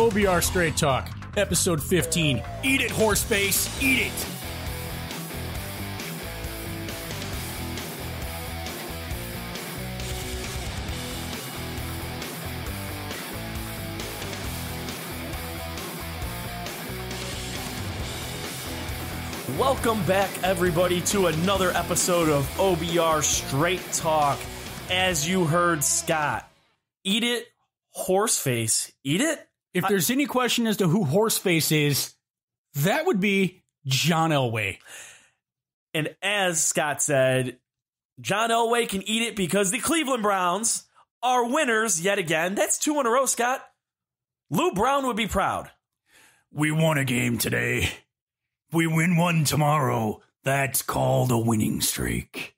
OBR Straight Talk, episode 15. Eat it, horse face, eat it. Welcome back, everybody, to another episode of OBR Straight Talk. As you heard Scott, eat it, horseface, eat it? If there's any question as to who Horseface is, that would be John Elway. And as Scott said, John Elway can eat it because the Cleveland Browns are winners yet again. That's 2 in a row, Scott. Lou Brown would be proud. We won a game today. We win one tomorrow. That's called a winning streak.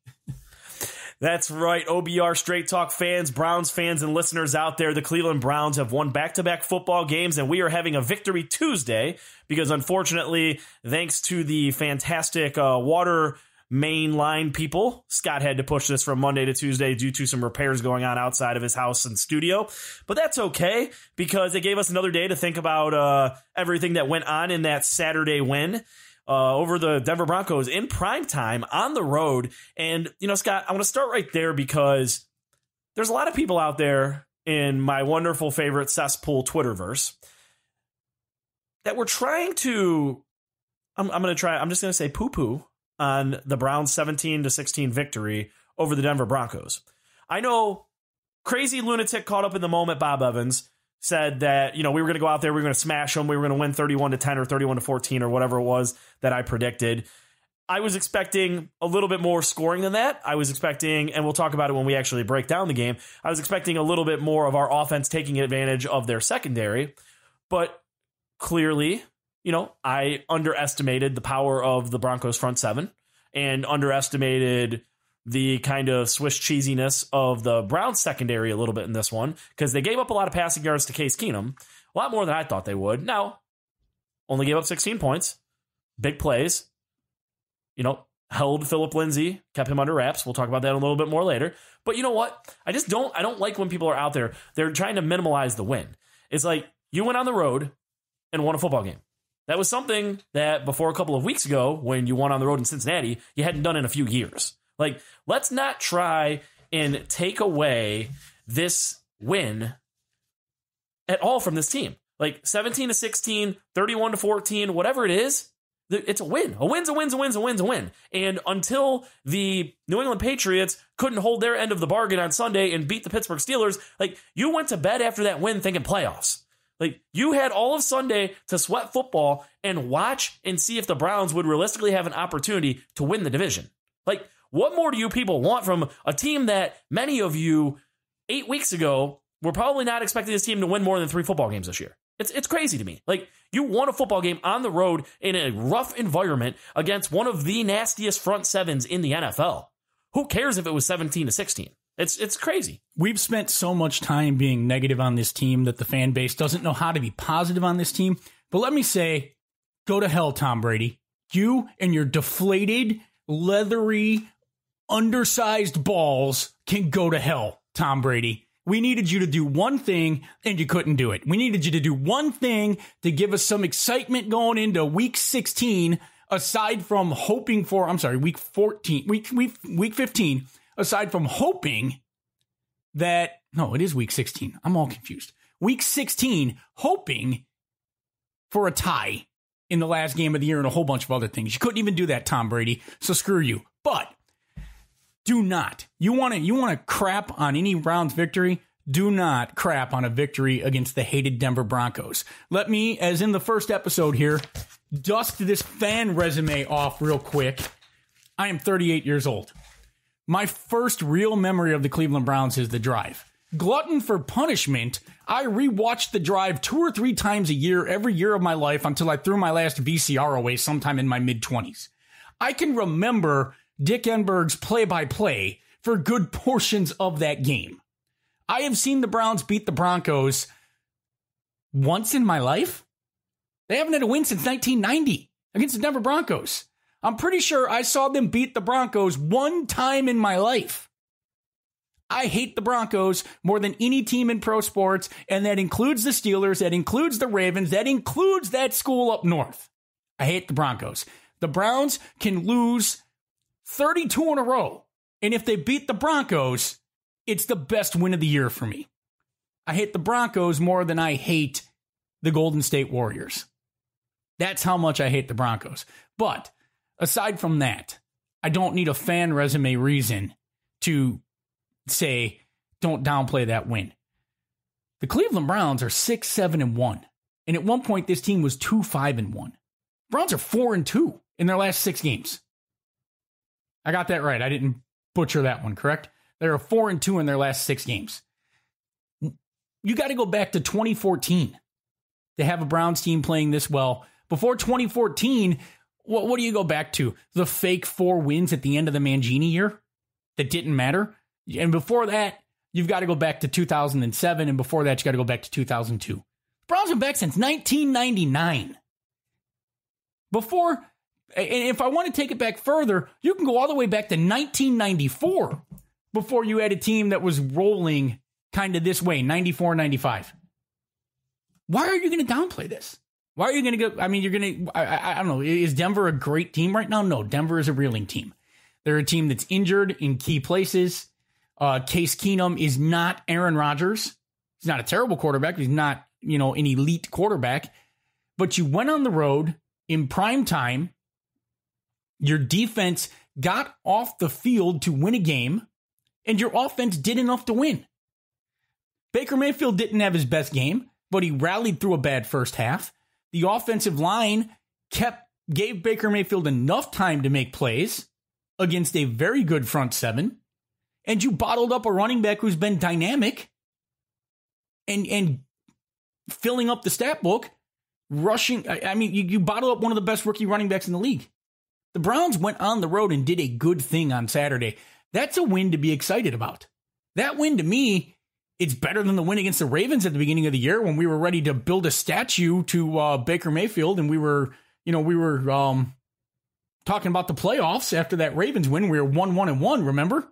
That's right, OBR Straight Talk fans, Browns fans, and listeners out there. The Cleveland Browns have won back-to-back football games, and we are having a Victory Tuesday because, unfortunately, thanks to the fantastic water main line people, Scott had to push this from Monday to Tuesday due to some repairs going on outside of his house and studio. But that's okay because they gave us another day to think about everything that went on in that Saturday win over the Denver Broncos in prime time on the road. And, you know, Scott, I want to start right there because there's a lot of people out there in my wonderful favorite cesspool Twitterverse that were trying to, I'm just going to say poo-poo on the Browns 17-16 victory over the Denver Broncos. I know crazy lunatic caught up in the moment Bob Evans said that, you know, we were going to go out there, we were going to smash them, we were going to win 31-10 or 31-14 or whatever it was that I predicted. I was expecting a little bit more scoring than that. I was expecting, and we'll talk about it when we actually break down the game, I was expecting a little bit more of our offense taking advantage of their secondary. But clearly, you know, I underestimated the power of the Broncos front seven and underestimated the kind of Swiss cheesiness of the Browns secondary a little bit in this one because they gave up a lot of passing yards to Case Keenum, a lot more than I thought they would. Now, only gave up 16 points, big plays, you know, held Phillip Lindsay, kept him under wraps. We'll talk about that a little bit more later. But you know what? I don't like when people are out there, they're trying to minimize the win. It's like you went on the road and won a football game. That was something that before a couple of weeks ago, when you won on the road in Cincinnati, you hadn't done in a few years. Like, let's not try and take away this win at all from this team. Like 17-16, 31-14, whatever it is, it's a win. A win's a win's a win's a win's a win. And until the New England Patriots couldn't hold their end of the bargain on Sunday and beat the Pittsburgh Steelers, like, you went to bed after that win thinking playoffs. Like, you had all of Sunday to sweat football and watch and see if the Browns would realistically have an opportunity to win the division. Like, what more do you people want from a team that many of you 8 weeks ago were probably not expecting this team to win more than 3 football games this year? It's crazy to me. Like, you won a football game on the road in a rough environment against one of the nastiest front sevens in the NFL. Who cares if it was 17-16? It's crazy. We've spent so much time being negative on this team that the fan base doesn't know how to be positive on this team. But let me say, go to hell, Tom Brady. You and your deflated, leathery, undersized balls can go to hell, Tom Brady. We needed you to do one thing, and you couldn't do it. We needed you to do one thing to give us some excitement going into week 16, aside from hoping for, week 15, aside from hoping that, no, it is week 16. I'm all confused. Week 16, hoping for a tie in the last game of the year and a whole bunch of other things. You couldn't even do that, Tom Brady, so screw you. But do not. You want to crap on any Browns victory? Do not crap on a victory against the hated Denver Broncos. Let me, as in the first episode here, dust this fan resume off real quick. I am 38 years old. My first real memory of the Cleveland Browns is The Drive. Glutton for punishment, I rewatched The Drive 2 or 3 times a year every year of my life until I threw my last VCR away sometime in my mid-20s. I can remember Dick Enberg's play-by-play for good portions of that game. I have seen the Browns beat the Broncos once in my life. They haven't had a win since 1990 against the Denver Broncos. I'm pretty sure I saw them beat the Broncos one time in my life. I hate the Broncos more than any team in pro sports, and that includes the Steelers, that includes the Ravens, that includes that school up north. I hate the Broncos. The Browns can lose 32 in a row, and if they beat the Broncos, it's the best win of the year for me. I hate the Broncos more than I hate the Golden State Warriors. That's how much I hate the Broncos. But aside from that, I don't need a fan resume reason to say, don't downplay that win. The Cleveland Browns are 6-7-1. And at one point, this team was 2-5-1. Browns are 4-2 in their last 6 games. I got that right. I didn't butcher that one, correct? They're 4-2 in their last 6 games. You got to go back to 2014 to have a Browns team playing this well. Before 2014, what do you go back to? The fake 4 wins at the end of the Mangini year that didn't matter? And before that, you've got to go back to 2007. And before that, you got to go back to 2002. The Browns have been back since 1999. Before, and if I want to take it back further, you can go all the way back to 1994 before you had a team that was rolling kind of this way, 94, 95. Why are you going to downplay this? Why are you going to go? I mean, you're going to, I don't know. Is Denver a great team right now? No, Denver is a reeling team. They're a team that's injured in key places. Case Keenum is not Aaron Rodgers. He's not a terrible quarterback. He's not, an elite quarterback. But you went on the road in prime time. Your defense got off the field to win a game, and your offense did enough to win. Baker Mayfield didn't have his best game, but he rallied through a bad first half. The offensive line gave Baker Mayfield enough time to make plays against a very good front seven. And you bottled up a running back who's been dynamic and filling up the stat book, rushing. I mean, you bottled up one of the best rookie running backs in the league. The Browns went on the road and did a good thing on Saturday. That's a win to be excited about. That win, to me, it's better than the win against the Ravens at the beginning of the year when we were ready to build a statue to Baker Mayfield, and we were talking about the playoffs after that Ravens win. We were 1-1-1, remember?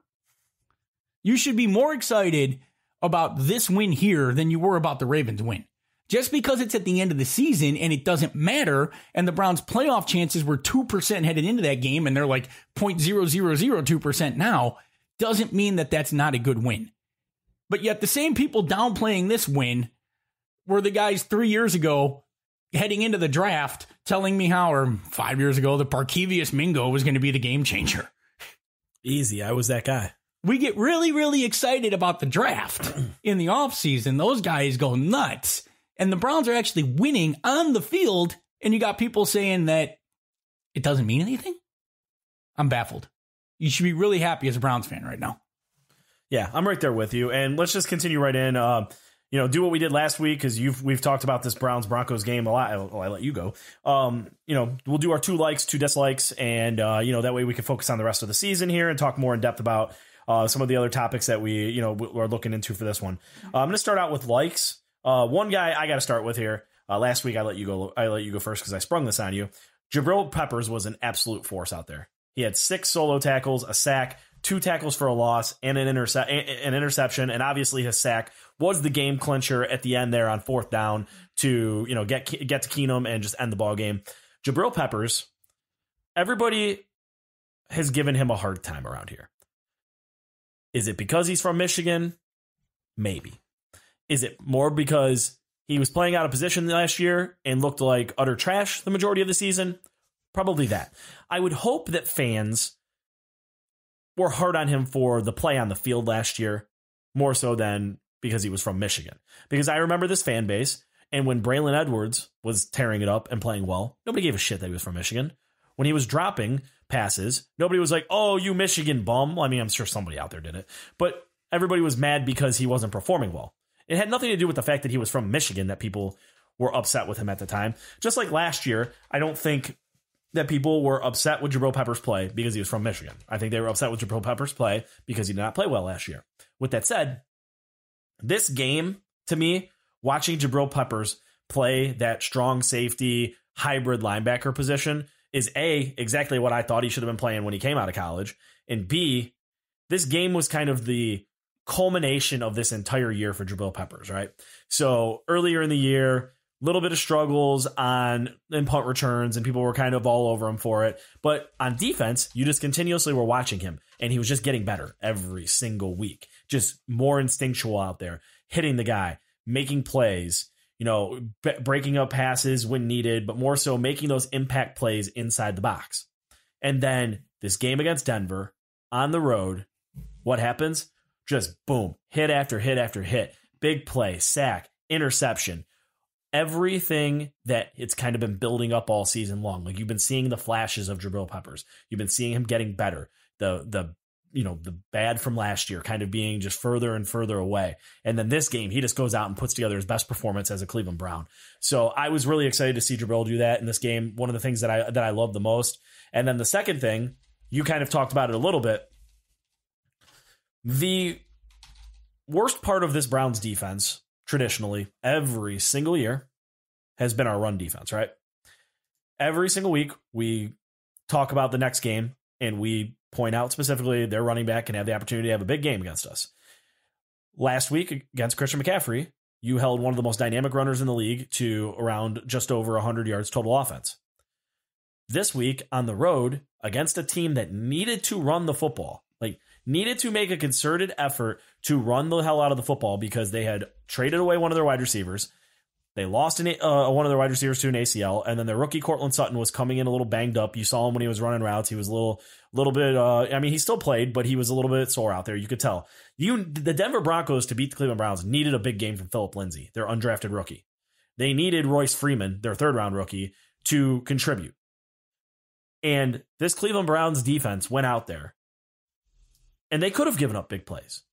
You should be more excited about this win here than you were about the Ravens win. Just because it's at the end of the season and it doesn't matter, and the Browns' playoff chances were 2% headed into that game, and they're like 0.0002% now, doesn't mean that that's not a good win. But yet the same people downplaying this win were the guys 3 years ago heading into the draft telling me how, or 5 years ago, that Barkevious Mingo was going to be the game changer. Easy. I was that guy. We get really, really excited about the draft in the offseason. Those guys go nuts. And the Browns are actually winning on the field. And you got people saying that it doesn't mean anything. I'm baffled. You should be really happy as a Browns fan right now. Yeah, I'm right there with you. And let's just continue right in. Do what we did last week, because we've talked about this Browns-Broncos game a lot. I let you go. We'll do our 2 likes, 2 dislikes, and that way we can focus on the rest of the season here and talk more in depth about some of the other topics that we're looking into for this one. I'm going to start out with likes. One guy I got to start with here. Last week I let you go first because I sprung this on you. Jabril Peppers was an absolute force out there. He had 6 solo tackles, a sack, 2 tackles for a loss, and an interception. And obviously his sack was the game clincher at the end there on 4th down to get to Keenum and just end the ball game. Jabril Peppers, everybody has given him a hard time around here. Is it because he's from Michigan? Maybe. Is it more because he was playing out of position last year and looked like utter trash the majority of the season? Probably that. I would hope that fans were hard on him for the play on the field last year, more so than because he was from Michigan. Because I remember this fan base, and when Braylon Edwards was tearing it up and playing well, nobody gave a shit that he was from Michigan. When he was dropping passes, nobody was like, oh, you Michigan bum. Well, I mean, I'm sure somebody out there did it. But everybody was mad because he wasn't performing well. It had nothing to do with the fact that he was from Michigan that people were upset with him at the time. Just like last year, I don't think that people were upset with Jabril Peppers' play because he was from Michigan. I think they were upset with Jabril Peppers' play because he did not play well last year. With that said, this game, to me, watching Jabril Peppers play that strong safety hybrid linebacker position is A, exactly what I thought he should have been playing when he came out of college, and B, this game was kind of the culmination of this entire year for Jabril Peppers, right? So earlier in the year, little bit of struggles in punt returns, and people were kind of all over him for it. But on defense, you just continuously were watching him, and he was just getting better every single week. Just more instinctual out there, hitting the guy, making plays, breaking up passes when needed, but more so making those impact plays inside the box. And then this game against Denver on the road, what happens? Just boom, hit after hit after hit, big play, sack, interception. Everything that it's kind of been building up all season long. Like, you've been seeing the flashes of Jabril Peppers. You've been seeing him getting better. The bad from last year kind of being just further and further away. And then this game, he just goes out and puts together his best performance as a Cleveland Brown. So I was really excited to see Jabril do that in this game. One of the things that I love the most. And then the second thing, you kind of talked about it a little bit. The worst part of this Browns defense, traditionally, every single year, has been our run defense, right? Every single week, we talk about the next game, and we point out specifically their running back can have the opportunity to have a big game against us. Last week, against Christian McCaffrey, you held one of the most dynamic runners in the league to around just over 100 yards total offense. This week, on the road, against a team that needed to run the football, needed to make a concerted effort to run the hell out of the football because they had traded away one of their wide receivers. They lost one of their wide receivers to an ACL, and then their rookie Cortland Sutton was coming in a little banged up. You saw him when he was running routes. He was a little bit, he still played, but he was a little bit sore out there. You could tell. The Denver Broncos, to beat the Cleveland Browns, needed a big game from Phillip Lindsay, their undrafted rookie. They needed Royce Freeman, their third-round rookie, to contribute. And this Cleveland Browns defense went out there, and they could have given up big plays.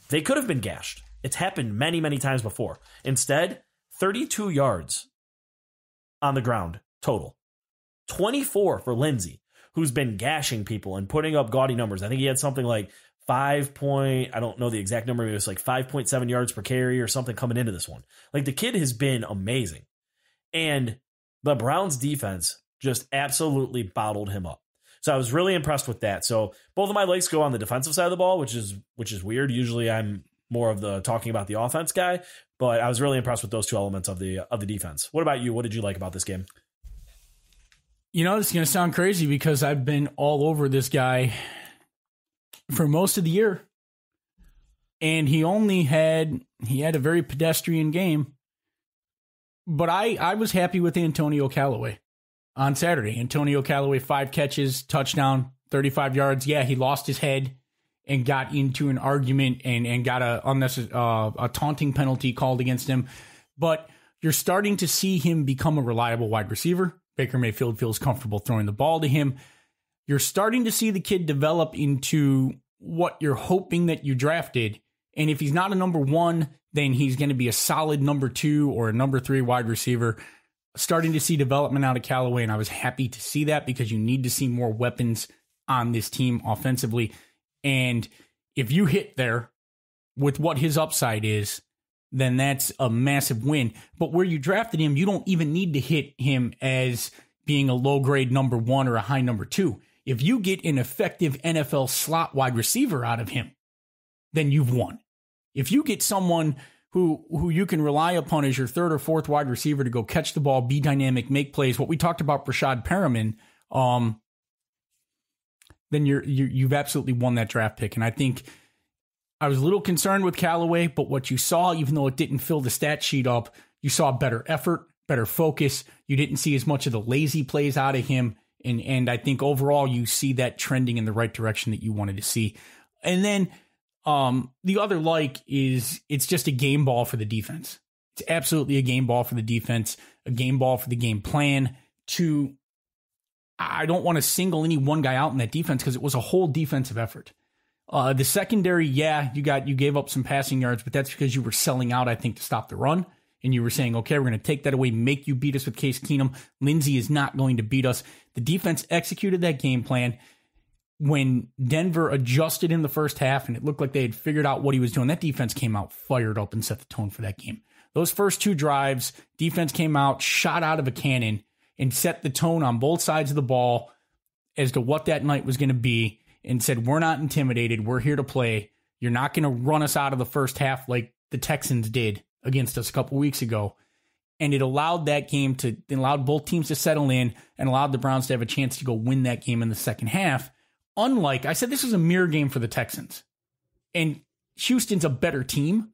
They could have been gashed. It's happened many, many times before. Instead, 32 yards on the ground total. 24 for Lindsey, who's been gashing people and putting up gaudy numbers. I think he had something like I don't know the exact number. It was like 5.7 yards per carry or something coming into this one. The kid has been amazing. And the Browns defense just absolutely bottled him up. So I was really impressed with that. So both of my likes go on the defensive side of the ball, which is weird. Usually I'm more of the talking about the offense guy, but I was really impressed with those two elements of the defense. What about you? What did you like about this game? It's going to sound crazy because I've been all over this guy for most of the year, and he had a very pedestrian game, but I was happy with Antonio Callaway. On Saturday, Antonio Callaway, 5 catches, touchdown, 35 yards. Yeah, he lost his head and got into an argument and got a taunting penalty called against him. But you're starting to see him become a reliable wide receiver. Baker Mayfield feels comfortable throwing the ball to him. You're starting to see the kid develop into what you're hoping that you drafted. And if he's not a number 1, then he's going to be a solid number 2 or a number 3 wide receiver. Starting to see development out of Callaway, and I was happy to see that because you need to see more weapons on this team offensively. And if you hit there with what his upside is, then that's a massive win. But where you drafted him, you don't even need to hit him as being a low-grade number 1 or a high number 2. If you get an effective NFL slot wide receiver out of him, then you've won. If you get someone who you can rely upon as your third or fourth wide receiver to go catch the ball, be dynamic, make plays, what we talked about Rashad Perriman, then you've absolutely won that draft pick. And I think I was a little concerned with Callaway, but what you saw, even though it didn't fill the stat sheet up, you saw better effort, better focus. You didn't see as much of the lazy plays out of him. And I think overall you see that trending in the right direction that you wanted to see. And then the other is it's just a game ball for the defense. It's absolutely a game ball for the defense, a game ball for the game plan. I don't want to single any one guy out in that defense because it was a whole defensive effort. The secondary, you gave up some passing yards, but that's because you were selling out, I think, to stop the run. And you were saying, okay, we're going to take that away, make you beat us with Case Keenum. Lindsey is not going to beat us. The defense executed that game plan. When Denver adjusted in the first half and it looked like they had figured out what he was doing, that defense came out fired up and set the tone for that game. Those first 2 drives, defense came out, shot out of a cannon, and set the tone on both sides of the ball as to what that night was going to be and said, we're not intimidated. We're here to play. You're not going to run us out of the first half like the Texans did against us a couple weeks ago. And it allowed both teams to settle in and allowed the Browns to have a chance to go win that game in the second half. Unlike, I said this was a mirror game for the Texans. And Houston's a better team.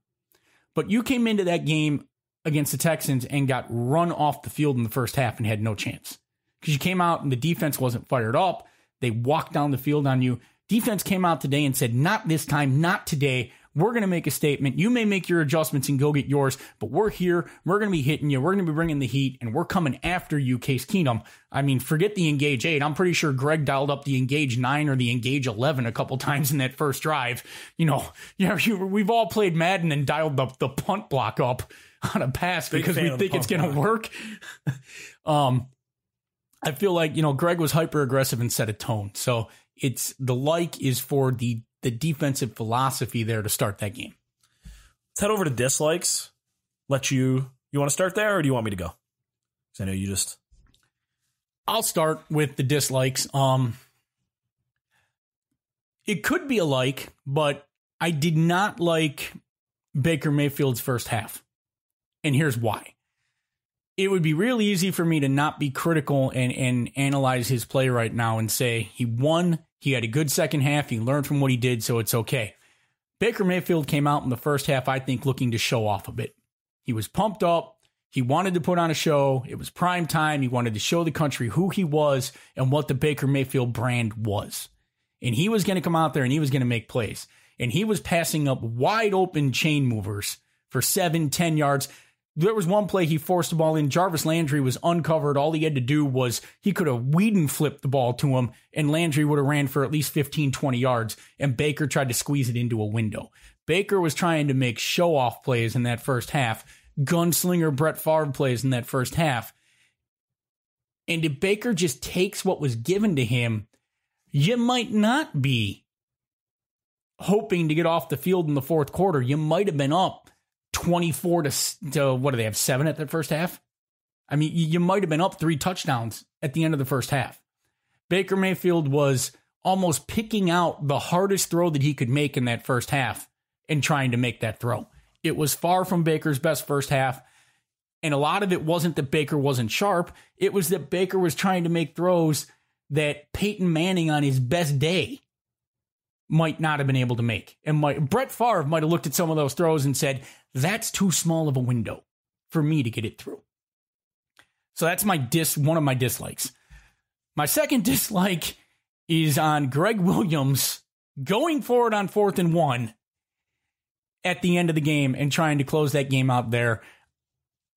But you came into that game against the Texans and got run off the field in the first half and had no chance. Because you came out and the defense wasn't fired up. They walked down the field on you. Defense came out today and said, not this time, not today. We're going to make a statement. You may make your adjustments and go get yours, but we're here. We're going to be hitting you. We're going to be bringing the heat, and we're coming after you, Case Keenum. I mean, forget the Engage 8. I'm pretty sure Greg dialed up the Engage 9 or the Engage 11 a couple times in that first drive. We've all played Madden and dialed the punt block up on a pass because we think it's going to work. I feel like, Greg was hyper aggressive and set a tone. So it's the is for the defensive philosophy there to start that game. Let's head over to dislikes. You want to start there or do you want me to go? Because I know you just. I'll start with the dislikes. It could be a like, but I did not like Baker Mayfield's first half. And here's why. It would be real easy for me to not be critical and analyze his play right now and say he won. He had a good second half. He learned from what he did, so it's okay. Baker Mayfield came out in the first half, I think, looking to show off a bit. He was pumped up. He wanted to put on a show. It was prime time. He wanted to show the country who he was and what the Baker Mayfield brand was. And he was going to come out there and he was going to make plays. And he was passing up wide open chain movers for 7-10 yards. There was one play he forced the ball in. Jarvis Landry was uncovered. All he had to do was he could have Whedon flipped the ball to him, and Landry would have ran for at least 15-20 yards, and Baker tried to squeeze it into a window. Baker was trying to make show-off plays in that first half, gunslinger Brett Favre plays in that first half. And if Baker just takes what was given to him, you might not be hoping to get off the field in the fourth quarter. You might have been up 24 to what do they have, 7 at the first half? I mean, you might have been up 3 touchdowns at the end of the first half. Baker Mayfield was almost picking out the hardest throw that he could make in that first half and trying to make that throw. It was far from Baker's best first half. And a lot of it wasn't that Baker wasn't sharp. It was that Baker was trying to make throws that Peyton Manning on his best day might not have been able to make. And Brett Favre might have looked at some of those throws and said, that's too small of a window for me to get it through. So that's one of my dislikes. My second dislike is on Greg Williams going forward on 4th and 1 at the end of the game and trying to close that game out there.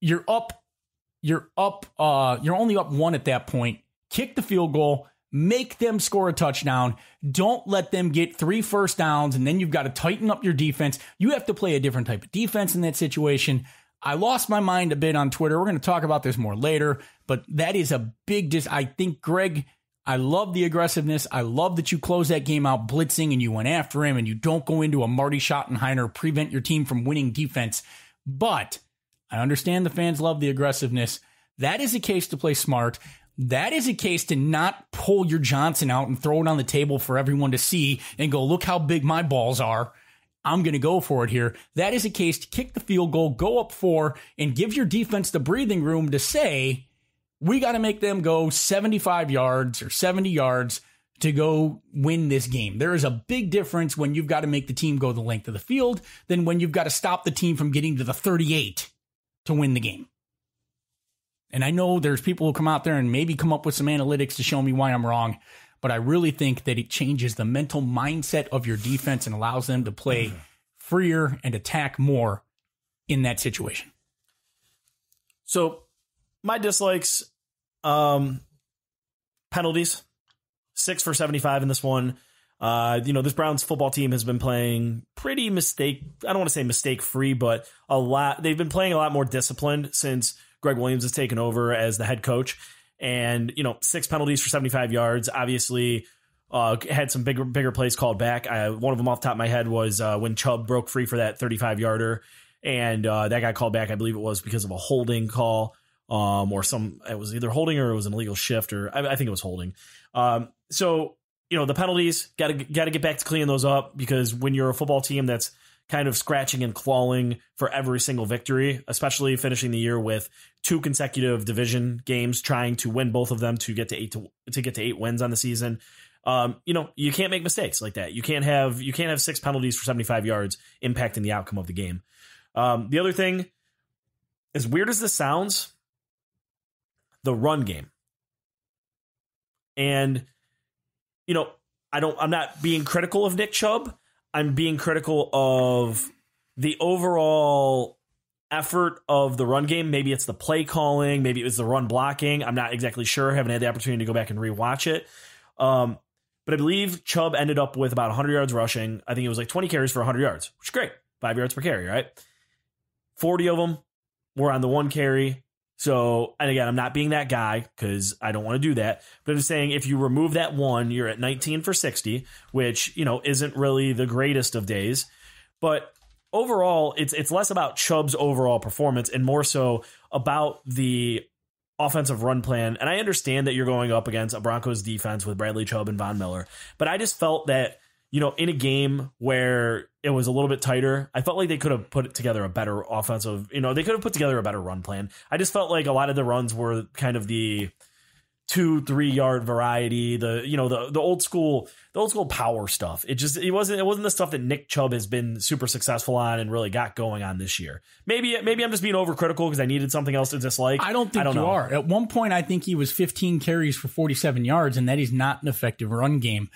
You're only up 1 at that point. Kick the field goal. Make them score a touchdown. Don't let them get 3 first downs, and then you've got to tighten up your defense. You have to play a different type of defense in that situation. I lost my mind a bit on Twitter. We're going to talk about this more later, but that is a big I think, Greg, I love the aggressiveness. I love that you close that game out blitzing and you went after him and you don't go into a Marty Schottenheimer, prevent your team from winning defense. But I understand the fans love the aggressiveness. That is a case to play smart. That is a case to not pull your Johnson out and throw it on the table for everyone to see and go, look how big my balls are. I'm going to go for it here. That is a case to kick the field goal, go up 4, and give your defense the breathing room to say, we got to make them go 75 yards or 70 yards to go win this game. There is a big difference when you've got to make the team go the length of the field than when you've got to stop the team from getting to the 38 to win the game. And I know there's people who come out there and maybe come up with some analytics to show me why I'm wrong, but I really think that it changes the mental mindset of your defense and allows them to play freer and attack more in that situation. So my dislikes, penalties, 6 for 75 in this one. This Browns football team has been playing pretty I don't want to say mistake free, but they've been playing a lot more disciplined since Greg Williams has taken over as the head coach. And, 6 penalties for 75 yards, obviously had some bigger plays called back. One of them off the top of my head was when Chubb broke free for that 35-yarder. And that got called back. I believe it was because of a holding call it was either holding or it was an illegal shift, or I think it was holding. So the penalties, got to get back to cleaning those up, because when you're a football team that's kind of scratching and clawing for every single victory, especially finishing the year with 2 consecutive division games, trying to win both of them to get to 8 wins on the season. You can't make mistakes like that. You can't have 6 penalties for 75 yards impacting the outcome of the game. The other thing, as weird as this sounds, the run game. And, I'm not being critical of Nick Chubb. I'm being critical of the overall effort of the run game. Maybe it's the play calling. Maybe it was the run blocking. I'm not exactly sure. I haven't had the opportunity to go back and rewatch it. But I believe Chubb ended up with about 100 yards rushing. I think it was like 20 carries for 100 yards, which is great. 5 yards per carry, right? 40 of them were on the 1 carry. So, and again, I'm not being that guy because I don't want to do that. But I'm saying if you remove that 1, you're at 19 for 60, which, isn't really the greatest of days. But overall, it's less about Chubb's overall performance and more so about the offensive run plan. And I understand that you're going up against a Broncos defense with Bradley Chubb and Von Miller. But I just felt that, in a game where it was a little bit tighter, I felt like they could have put together a better offensive, they could have put together a better run plan. I just felt like a lot of the runs were kind of the 2-3 yard variety, the old school power stuff. It wasn't the stuff that Nick Chubb has been super successful on and really got going on this year. Maybe I'm just being overcritical because I needed something else to dislike. I don't think you are. At one point, I think he was 15 carries for 47 yards, and that is not an effective run game.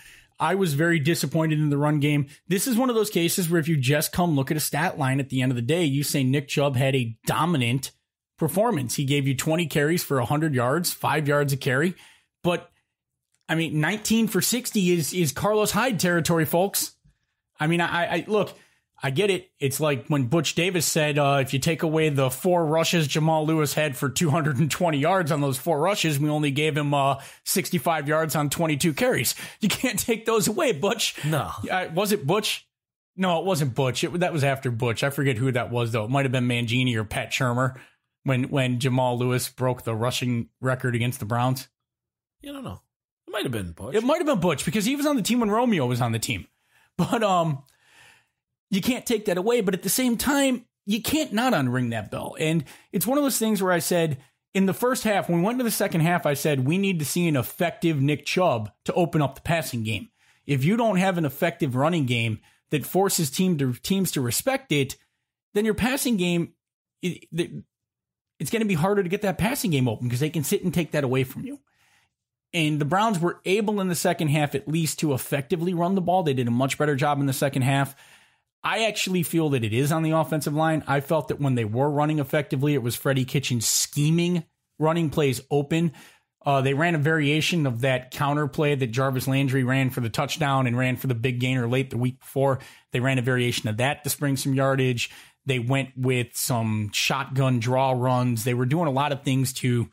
I was very disappointed in the run game. This is one of those cases where if you just come look at a stat line at the end of the day, you say Nick Chubb had a dominant performance. He gave you 20 carries for 100 yards, 5 yards a carry. But, 19 for 60 is Carlos Hyde territory, folks. I look, I get it. It's like when Butch Davis said, if you take away the 4 rushes Jamal Lewis had for 220 yards on those 4 rushes, we only gave him 65 yards on 22 carries. You can't take those away, Butch. No. Was it Butch? No, it wasn't Butch. That was after Butch. I forget who that was, though. It might have been Mangini or Pat Shurmur when Jamal Lewis broke the rushing record against the Browns. I don't know. It might have been Butch. It might have been Butch because he was on the team when Romeo was on the team. But, you can't take that away, but at the same time, you can't not unring that bell. And it's one of those things where I said in the first half, when we went to the second half, I said we need to see an effective Nick Chubb to open up the passing game. If you don't have an effective running game that forces teams to respect it, then your passing game, it's going to be harder to get that passing game open because they can sit and take that away from you. And the Browns were able in the second half at least to effectively run the ball. They did a much better job in the second half. I actually feel that it is on the offensive line. I felt that when they were running effectively, it was Freddie Kitchens scheming, running plays open. They ran a variation of that counter play that Jarvis Landry ran for the touchdown and ran for the big gainer late the week before. They ran a variation of that to spring some yardage. They went with some shotgun draw runs. They were doing a lot of things to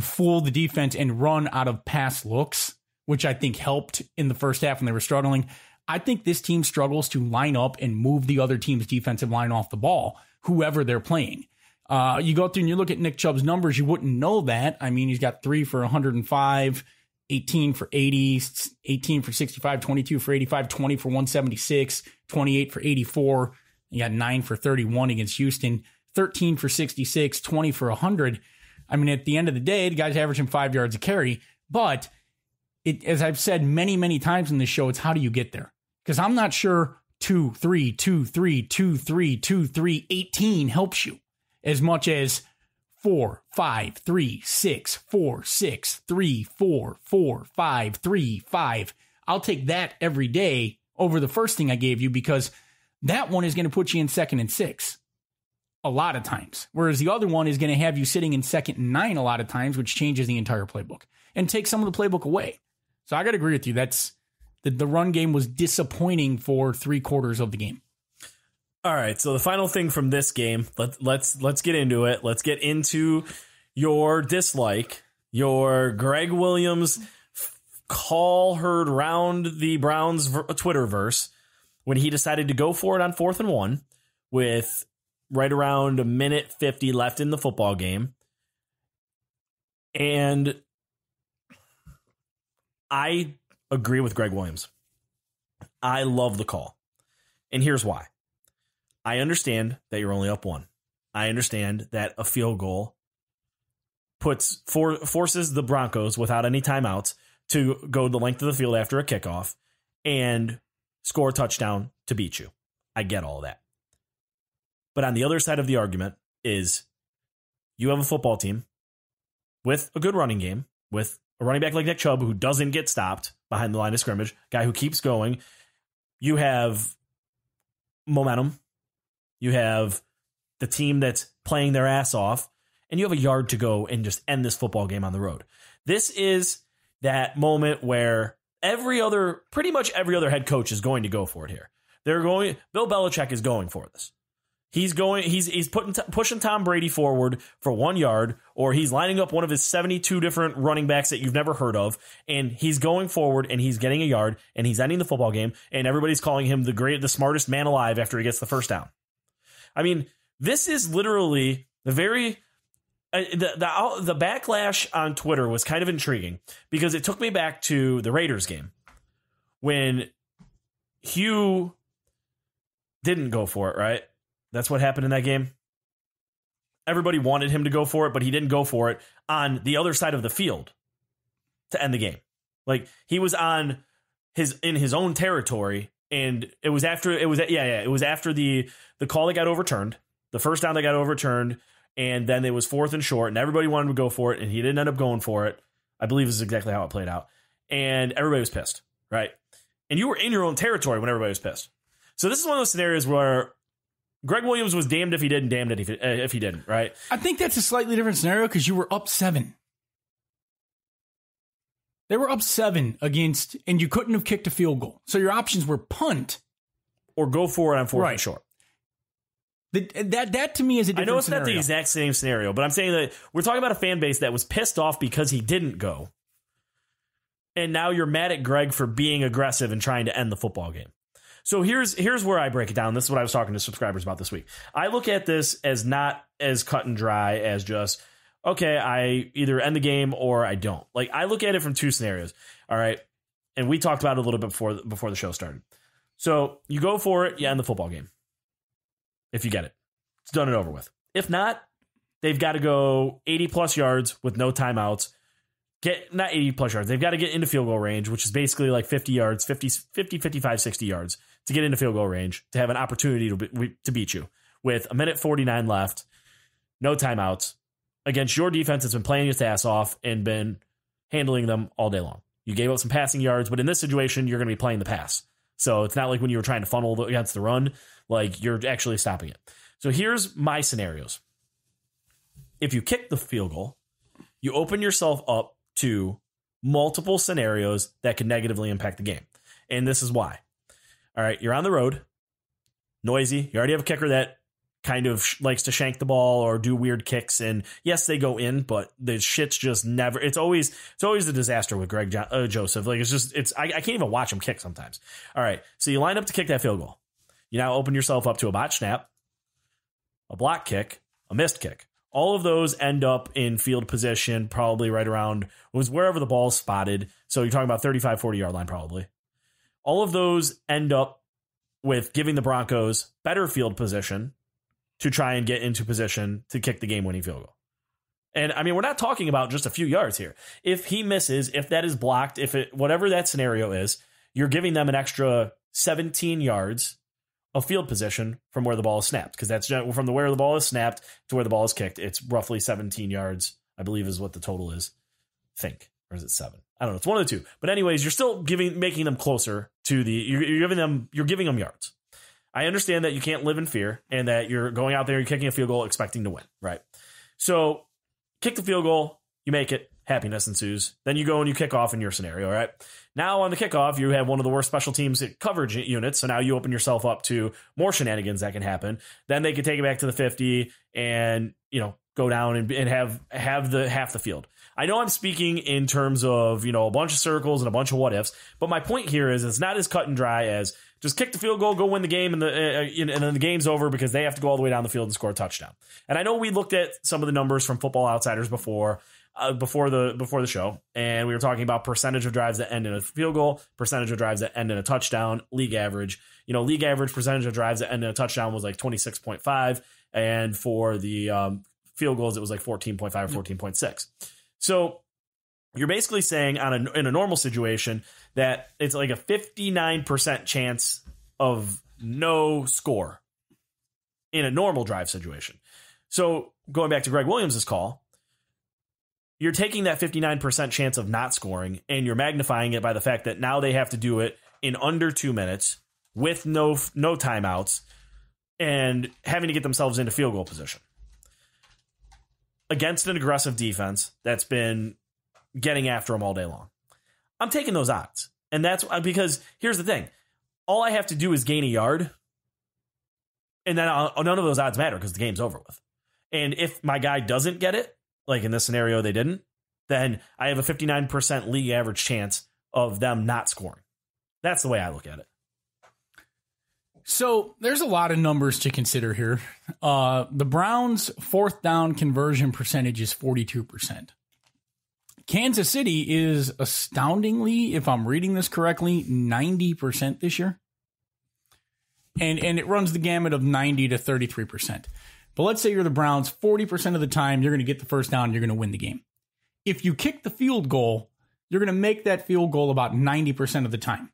fool the defense and run out of pass looks, which I think helped in the first half when they were struggling. I think this team struggles to line up and move the other team's defensive line off the ball, whoever they're playing. You go through and you look at Nick Chubb's numbers, you wouldn't know that. He's got 3 for 105, 18 for 80, 18 for 65, 22 for 85, 20 for 176, 28 for 84. You got 9 for 31 against Houston, 13 for 66, 20 for 100. At the end of the day, the guy's averaging 5 yards a carry, but as I've said many, many times in this show, it's how do you get there? Because I'm not sure 2, 3, 2, 3, 2, 3, 2, 3, 18 helps you as much as 4, 5, 3, 6, 4, 6, 3, 4, 4, 5, 3, 5. I'll take that every day over the first thing I gave you because that one is going to put you in 2nd and 6 a lot of times. Whereas the other one is going to have you sitting in 2nd and 9 a lot of times, which changes the entire playbook and takes some of the playbook away. So I got to agree with you. That's the run game was disappointing for 3/4 of the game. All right. So the final thing from this game, let's get into it. Let's get into your dislike, your Greg Williams call heard round the Browns Twitterverse when he decided to go for it on 4th and 1 with right around a minute 50 left in the football game. And I agree with Greg Williams. I love the call. And here's why. I understand that you're only up 1. I understand that a field goal forces the Broncos without any timeouts to go the length of the field after a kickoff and score a touchdown to beat you. I get all that. But on the other side of the argument is you have a football team with a good running game, with a running back like Nick Chubb who doesn't get stopped behind the line of scrimmage, guy who keeps going. You have momentum. You have the team that's playing their ass off, and you have a yard to go and just end this football game on the road. This is that moment where pretty much every other head coach is going to go for it here. Bill Belichick is going for this. He's pushing Tom Brady forward for 1 yard, or he's lining up one of his 72 different running backs that you've never heard of, and he's going forward and he's getting a yard and he's ending the football game, and everybody's calling him the smartest man alive after he gets the first down. I mean, this is literally the backlash on Twitter was kind of intriguing because it took me back to the Raiders game when Hugh didn't go for it, right? That's what happened in that game. Everybody wanted him to go for it, but he didn't go for it on the other side of the field to end the game. Like he was in his own territory, and it was after the call that got overturned, the first down that got overturned, and then it was 4th and short, and everybody wanted to go for it, and he didn't end up going for it. I believe this is exactly how it played out, and everybody was pissed, right? And you were in your own territory when everybody was pissed. So this is one of those scenarios where Greg Williams was damned if he did and damned if he didn't, right? I think that's a slightly different scenario because you were up 7. They were up 7 against, and you couldn't have kicked a field goal. So your options were punt or go for it on 4th and short. That to me is a different scenario. I know it's not the exact same scenario, but I'm saying that we're talking about a fan base that was pissed off because he didn't go. And now you're mad at Greg for being aggressive and trying to end the football game. So here's where I break it down. This is what I was talking to subscribers about this week. I look at this as not as cut and dry as just, okay, I either end the game or I don't. Like I look at it from 2 scenarios. All right. And we talked about it a little bit before the show started. So you go for it, you end the football game. If you get it, it's done and over with. If not, they've got to go 80 plus yards with no timeouts. Not 80 plus yards. They've got to get into field goal range, which is basically like 50 yards, 50, 55, 60 yards to get into field goal range to have an opportunity to beat you with 1:49 left, no timeouts against your defense that's been playing its ass off and been handling them all day long. You gave up some passing yards, but in this situation, you're going to be playing the pass. So it's not like when you were trying to funnel against the run, like you're actually stopping it. So here's my scenarios. If you kick the field goal, you open yourself up to multiple scenarios that could negatively impact the game. And this is why. All right, you're on the road, noisy. You already have a kicker that kind of likes to shank the ball or do weird kicks. And yes, they go in, but the shit's just never. It's always a disaster with Greg Joseph. Like I can't even watch him kick sometimes. All right, so you line up to kick that field goal. You now open yourself up to a botch snap, a block kick, a missed kick. All of those end up in field position, probably right around was wherever the ball is spotted. So you're talking about 35, 40 yard line, probably. All of those end up with giving the Broncos better field position to try and get into position to kick the game-winning field goal. And I mean, we're not talking about just a few yards here. If he misses, if that is blocked, whatever that scenario is, you're giving them an extra 17 yards of field position from where the ball is snapped, because that's from where the ball is snapped to where the ball is kicked. It's roughly 17 yards, I believe, is what the total is. Or is it 7? I don't know. It's one of the two. But anyways, you're still making them closer to you're giving them yards. I understand that you can't live in fear and that you're going out there, you're kicking a field goal expecting to win, right? So kick the field goal, you make it, happiness ensues. Then you go and you kick off in your scenario, right? Now on the kickoff, you have one of the worst special teams coverage units. So now you open yourself up to more shenanigans that can happen. Then they could take it back to the 50 and, go down and have the half the field. I know I'm speaking in terms of, a bunch of circles and a bunch of what ifs, but my point here is it's not as cut and dry as just kick the field goal, go win the game, and then the game's over because they have to go all the way down the field and score a touchdown. And I know we looked at some of the numbers from Football Outsiders before the show, and we were talking about percentage of drives that end in a field goal, percentage of drives that end in a touchdown, league average. League average percentage of drives that end in a touchdown was like 26.5, and for the field goals, it was like 14.5 or 14.6. So you're basically saying in a normal situation that it's like a 59% chance of no score in a normal drive situation. So going back to Greg Williams' call, you're taking that 59% chance of not scoring and you're magnifying it by the fact that now they have to do it in under 2 minutes with no timeouts and having to get themselves into field goal position against an aggressive defense that's been getting after them all day long. I'm taking those odds. And that's because here's the thing. All I have to do is gain a yard. And then none of those odds matter because the game's over with. And if my guy doesn't get it, like in this scenario they didn't, then I have a 59% league average chance of them not scoring. That's the way I look at it. So there's a lot of numbers to consider here. The Browns' fourth down conversion percentage is 42%. Kansas City is astoundingly, if I'm reading this correctly, 90% this year. And it runs the gamut of 90 to 33%. But let's say you're the Browns, 40% of the time you're going to get the first down, you're going to win the game. If you kick the field goal, you're going to make that field goal about 90% of the time.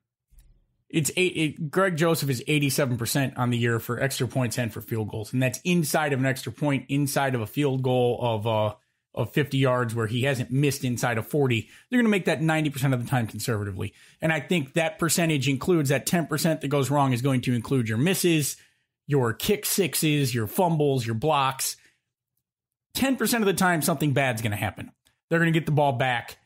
Greg Joseph is 87% on the year for extra points and for field goals. And that's inside of an extra point, inside of a field goal of 50 yards where he hasn't missed inside of 40. They're going to make that 90% of the time conservatively. And I think that percentage includes that 10% that goes wrong is going to include your misses, your kick sixes, your fumbles, your blocks. 10% of the time, something bad's going to happen. They're going to get the ball back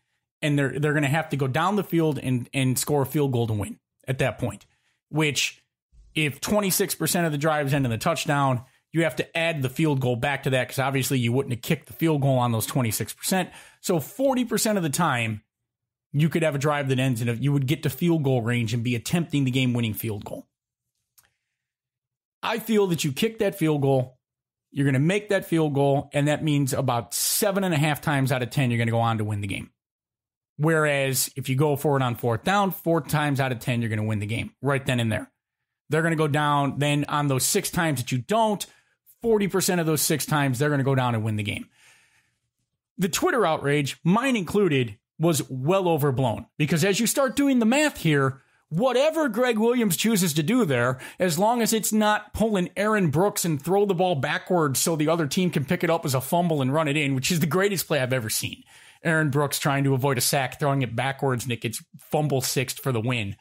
and they're going to have to go down the field and score a field goal to win at that point, which if 26% of the drives end in the touchdown, you have to add the field goal back to that because obviously you wouldn't have kicked the field goal on those 26%. So 40% of the time, you could have a drive that ends in you would get to field goal range and be attempting the game-winning field goal. I feel that you kick that field goal, you're going to make that field goal, and that means about 7.5 times out of 10, you're going to go on to win the game. Whereas if you go for it on fourth down, 4 times out of 10, you're going to win the game right then and there. They're going to go down. Then on those 6 times that you don't, 40% of those 6 times, they're going to go down and win the game. The Twitter outrage, mine included, was well overblown because as you start doing the math here, whatever Greg Williams chooses to do there, as long as it's not pulling Aaron Brooks and throw the ball backwards so the other team can pick it up as a fumble and run it in, which is the greatest play I've ever seen. Aaron Brooks trying to avoid a sack, throwing it backwards, and it gets fumble sixed for the win.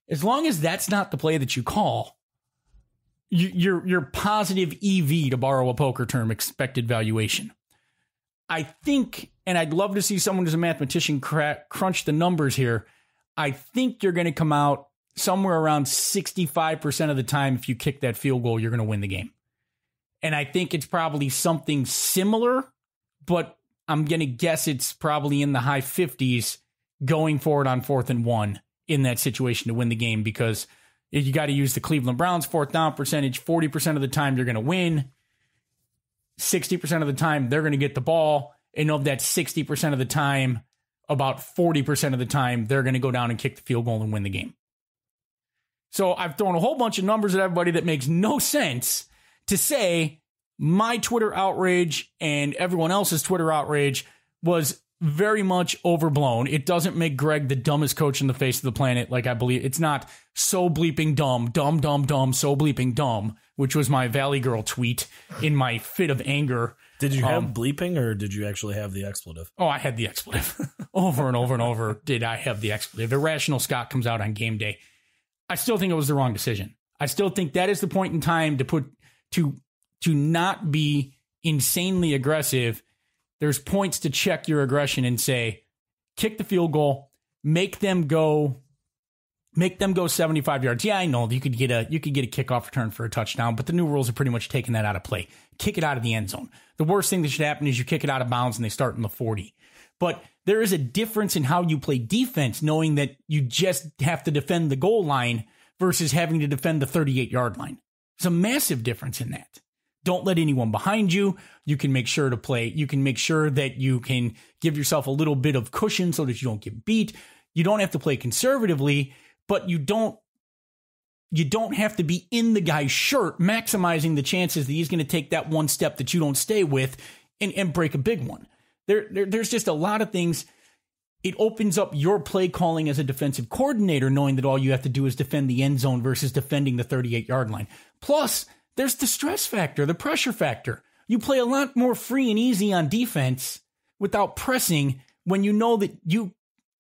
As long as that's not the play that you call, your positive EV, to borrow a poker term, expected valuation. I think, and I'd love to see someone who's a mathematician crunch the numbers here. I think you're going to come out somewhere around 65% of the time. If you kick that field goal, you're going to win the game. And I think it's probably something similar, but I'm going to guess it's probably in the high 50s going forward on 4th and 1 in that situation to win the game, because you got to use the Cleveland Browns fourth down percentage. 40% of the time you're going to win. 60% of the time they're going to get the ball. And of that 60% of the time, about 40% of the time, they're going to go down and kick the field goal and win the game. So I've thrown a whole bunch of numbers at everybody that makes no sense to say my Twitter outrage and everyone else's Twitter outrage was very much overblown. It doesn't make Greg the dumbest coach in the face of the planet. Like I believe it's not so bleeping dumb, so bleeping dumb, which was my Valley Girl tweet in my fit of anger. Did you have bleeping or did you actually have the expletive? Oh, I had the expletive over and over and over. Did I have the expletive? Irrational Scott comes out on game day. I still think it was the wrong decision. I still think that is the point in time to not be insanely aggressive. There's points to check your aggression and say, kick the field goal, make them go Make them go 75 yards. Yeah, I know you could get a kickoff return for a touchdown, but the new rules are pretty much taking that out of play. Kick it out of the end zone. The worst thing that should happen is you kick it out of bounds and they start in the 40. But there is a difference in how you play defense, knowing that you just have to defend the goal line versus having to defend the 38-yard line. There's a massive difference in that. Don't let anyone behind you. You can make sure to play. You can make sure that you can give yourself a little bit of cushion so that you don't get beat. You don't have to play conservatively, but you don't have to be in the guy's shirt, maximizing the chances that he's going to take that one step that you don't stay with and break a big one. There's just a lot of things. It opens up your play calling as a defensive coordinator, knowing that all you have to do is defend the end zone versus defending the 38-yard line. Plus, there's the stress factor, the pressure factor. You play a lot more free and easy on defense without pressing when you know that you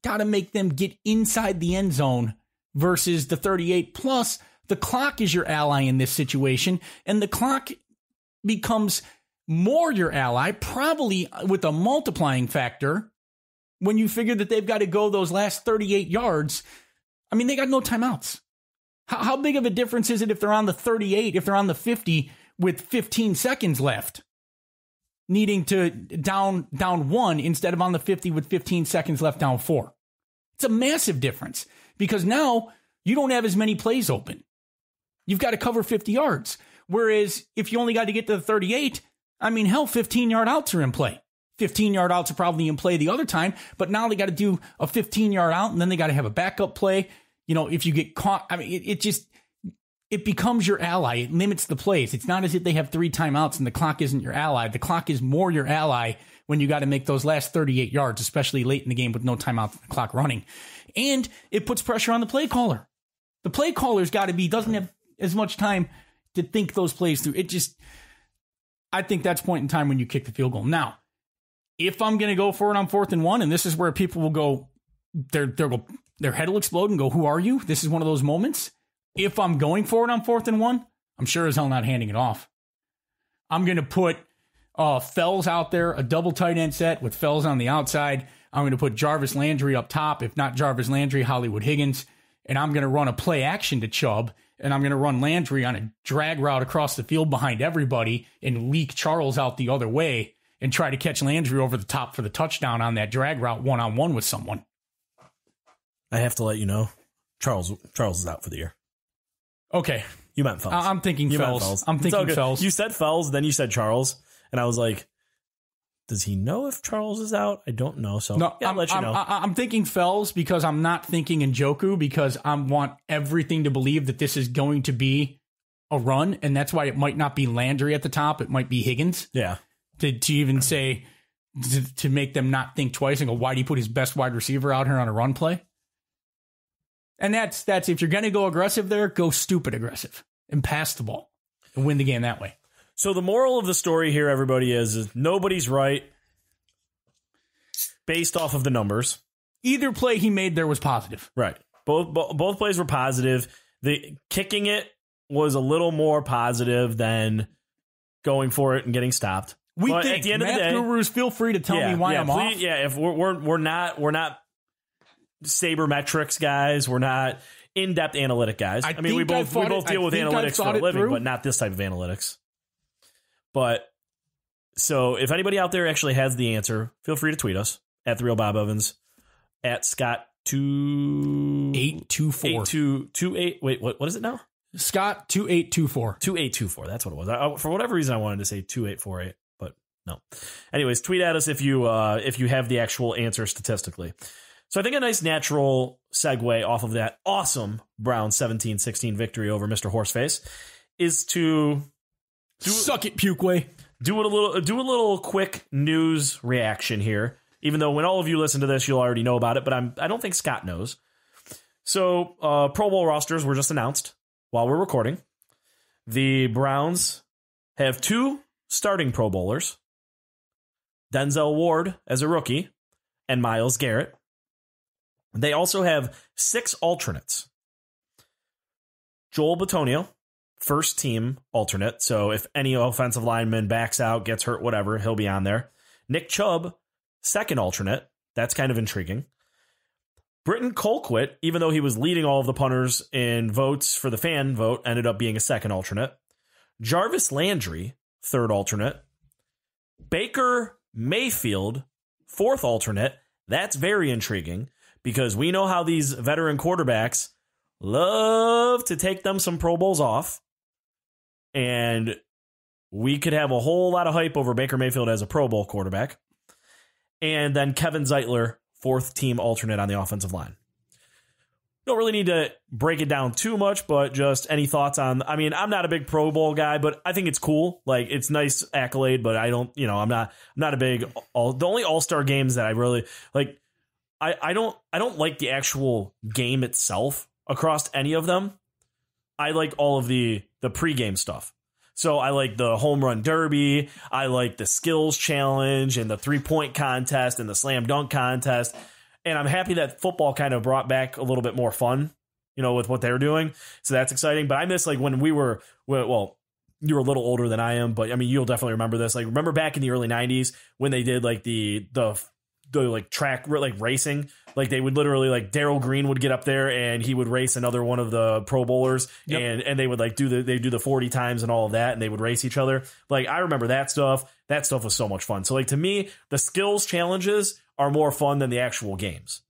got to make them get inside the end zone versus the 38. Plus, the clock is your ally in this situation, and the clock becomes more your ally, probably with a multiplying factor, when you figure that they've got to go those last 38 yards. I mean, they got no timeouts. How big of a difference is it if they're on the 38, if they're on the 50 with 15 seconds left, needing to down 1 instead of on the 50 with 15 seconds left, down 4? It's a massive difference because now you don't have as many plays open. You've got to cover 50 yards. Whereas if you only got to get to the 38, I mean, hell, 15-yard outs are in play. 15-yard outs are probably in play the other time, but now they got to do a 15-yard out, and then they got to have a backup play. You know, if you get caught, I mean, it becomes your ally. It limits the plays. It's not as if they have 3 timeouts and the clock isn't your ally. The clock is more your ally when you got to make those last 38 yards, especially late in the game with no timeout and the clock running. And it puts pressure on the play caller. The play caller's doesn't have as much time to think those plays through. I think that's point in time when you kick the field goal. Now, if I'm going to go for it on 4th and 1, and this is where people will go, their head will explode and go, who are you? This is one of those moments. If I'm going for it on 4th and 1, I'm sure as hell not handing it off. I'm going to put Fells out there, a double tight end set with Fells on the outside. I'm going to put Jarvis Landry up top. If not Jarvis Landry, Hollywood Higgins. And I'm going to run a play action to Chubb. And I'm going to run Landry on a drag route across the field behind everybody and leak Charles out the other way and try to catch Landry over the top for the touchdown on that drag route one-on-one with someone. I have to let you know, Charles is out for the year. Okay. You meant Fells. I'm thinking Fells. I'm thinking Fells. You said Fells, then you said Charles. And I was like, does he know if Charles is out? I don't know. So no, I'll let you know. I'm thinking Fells because I'm not thinking Njoku because I want everything to believe that this is going to be a run. And that's why it might not be Landry at the top. It might be Higgins. Yeah. To even say, to make them not think twice and go, why do you put his best wide receiver out here on a run play? And that's if you're going to go aggressive there, go stupid aggressive and pass the ball and win the game that way. So the moral of the story here, everybody, is nobody's right based off of the numbers. Either play he made there was positive. Right. Both plays were positive. The kicking it was a little more positive than going for it and getting stopped. But think at the end of the day, gurus, feel free to tell me why I'm off. Yeah, if we're not sabermetrics guys, we're not in-depth analytic guys. I mean, we both deal with analytics for a living, but not this type of analytics. But so if anybody out there actually has the answer, feel free to tweet us at The Real Bob Evans, at Scott 2824. Wait, what is it now? Scott 2824. 2824. That's what it was. For whatever reason, I wanted to say 2848, but no. Anyways, tweet at us if you have the actual answer statistically. So I think a nice natural segue off of that awesome Browns 17-16 victory over Mr. Horseface is to suck it, Pukeway. Do a little quick news reaction here. Even though when all of you listen to this, you'll already know about it, but I don't think Scott knows. So Pro Bowl rosters were just announced while we're recording. The Browns have 2 starting Pro Bowlers, Denzel Ward as a rookie, and Myles Garrett. They also have 6 alternates. Joel Bitonio, first team alternate. So if any offensive lineman backs out, gets hurt, whatever, he'll be on there. Nick Chubb, second alternate. That's kind of intriguing. Britton Colquitt, even though he was leading all of the punters in votes for the fan vote, ended up being a second alternate. Jarvis Landry, third alternate. Baker Mayfield, fourth alternate. That's very intriguing because we know how these veteran quarterbacks love to take them some Pro Bowls off. And we could have a whole lot of hype over Baker Mayfield as a Pro Bowl quarterback. And then Kevin Zeitler, fourth team alternate on the offensive line. Don't really need to break it down too much, but just any thoughts on, I mean, I'm not a big Pro Bowl guy, but I think it's cool. Like, it's nice accolade, but I don't, I'm not a big, the only all-star games that I really like, I don't like the actual game itself across any of them. I like all of the pregame stuff. So I like the home run derby. I like the skills challenge and the 3-point contest and the slam dunk contest. And I'm happy that football kind of brought back a little bit more fun, with what they were doing. So that's exciting. But I miss like when we were, well, you were a little older than I am, but I mean, you'll definitely remember this. Like, remember back in the early 90s when they did like the like track, like racing, like they would literally like Darryl Green would get up there and he would race another one of the Pro Bowlers. Yep. And they would like do the 40 times and all of that. And they would race each other. Like, I remember that stuff. That stuff was so much fun. So like, to me, the skills challenges are more fun than the actual games,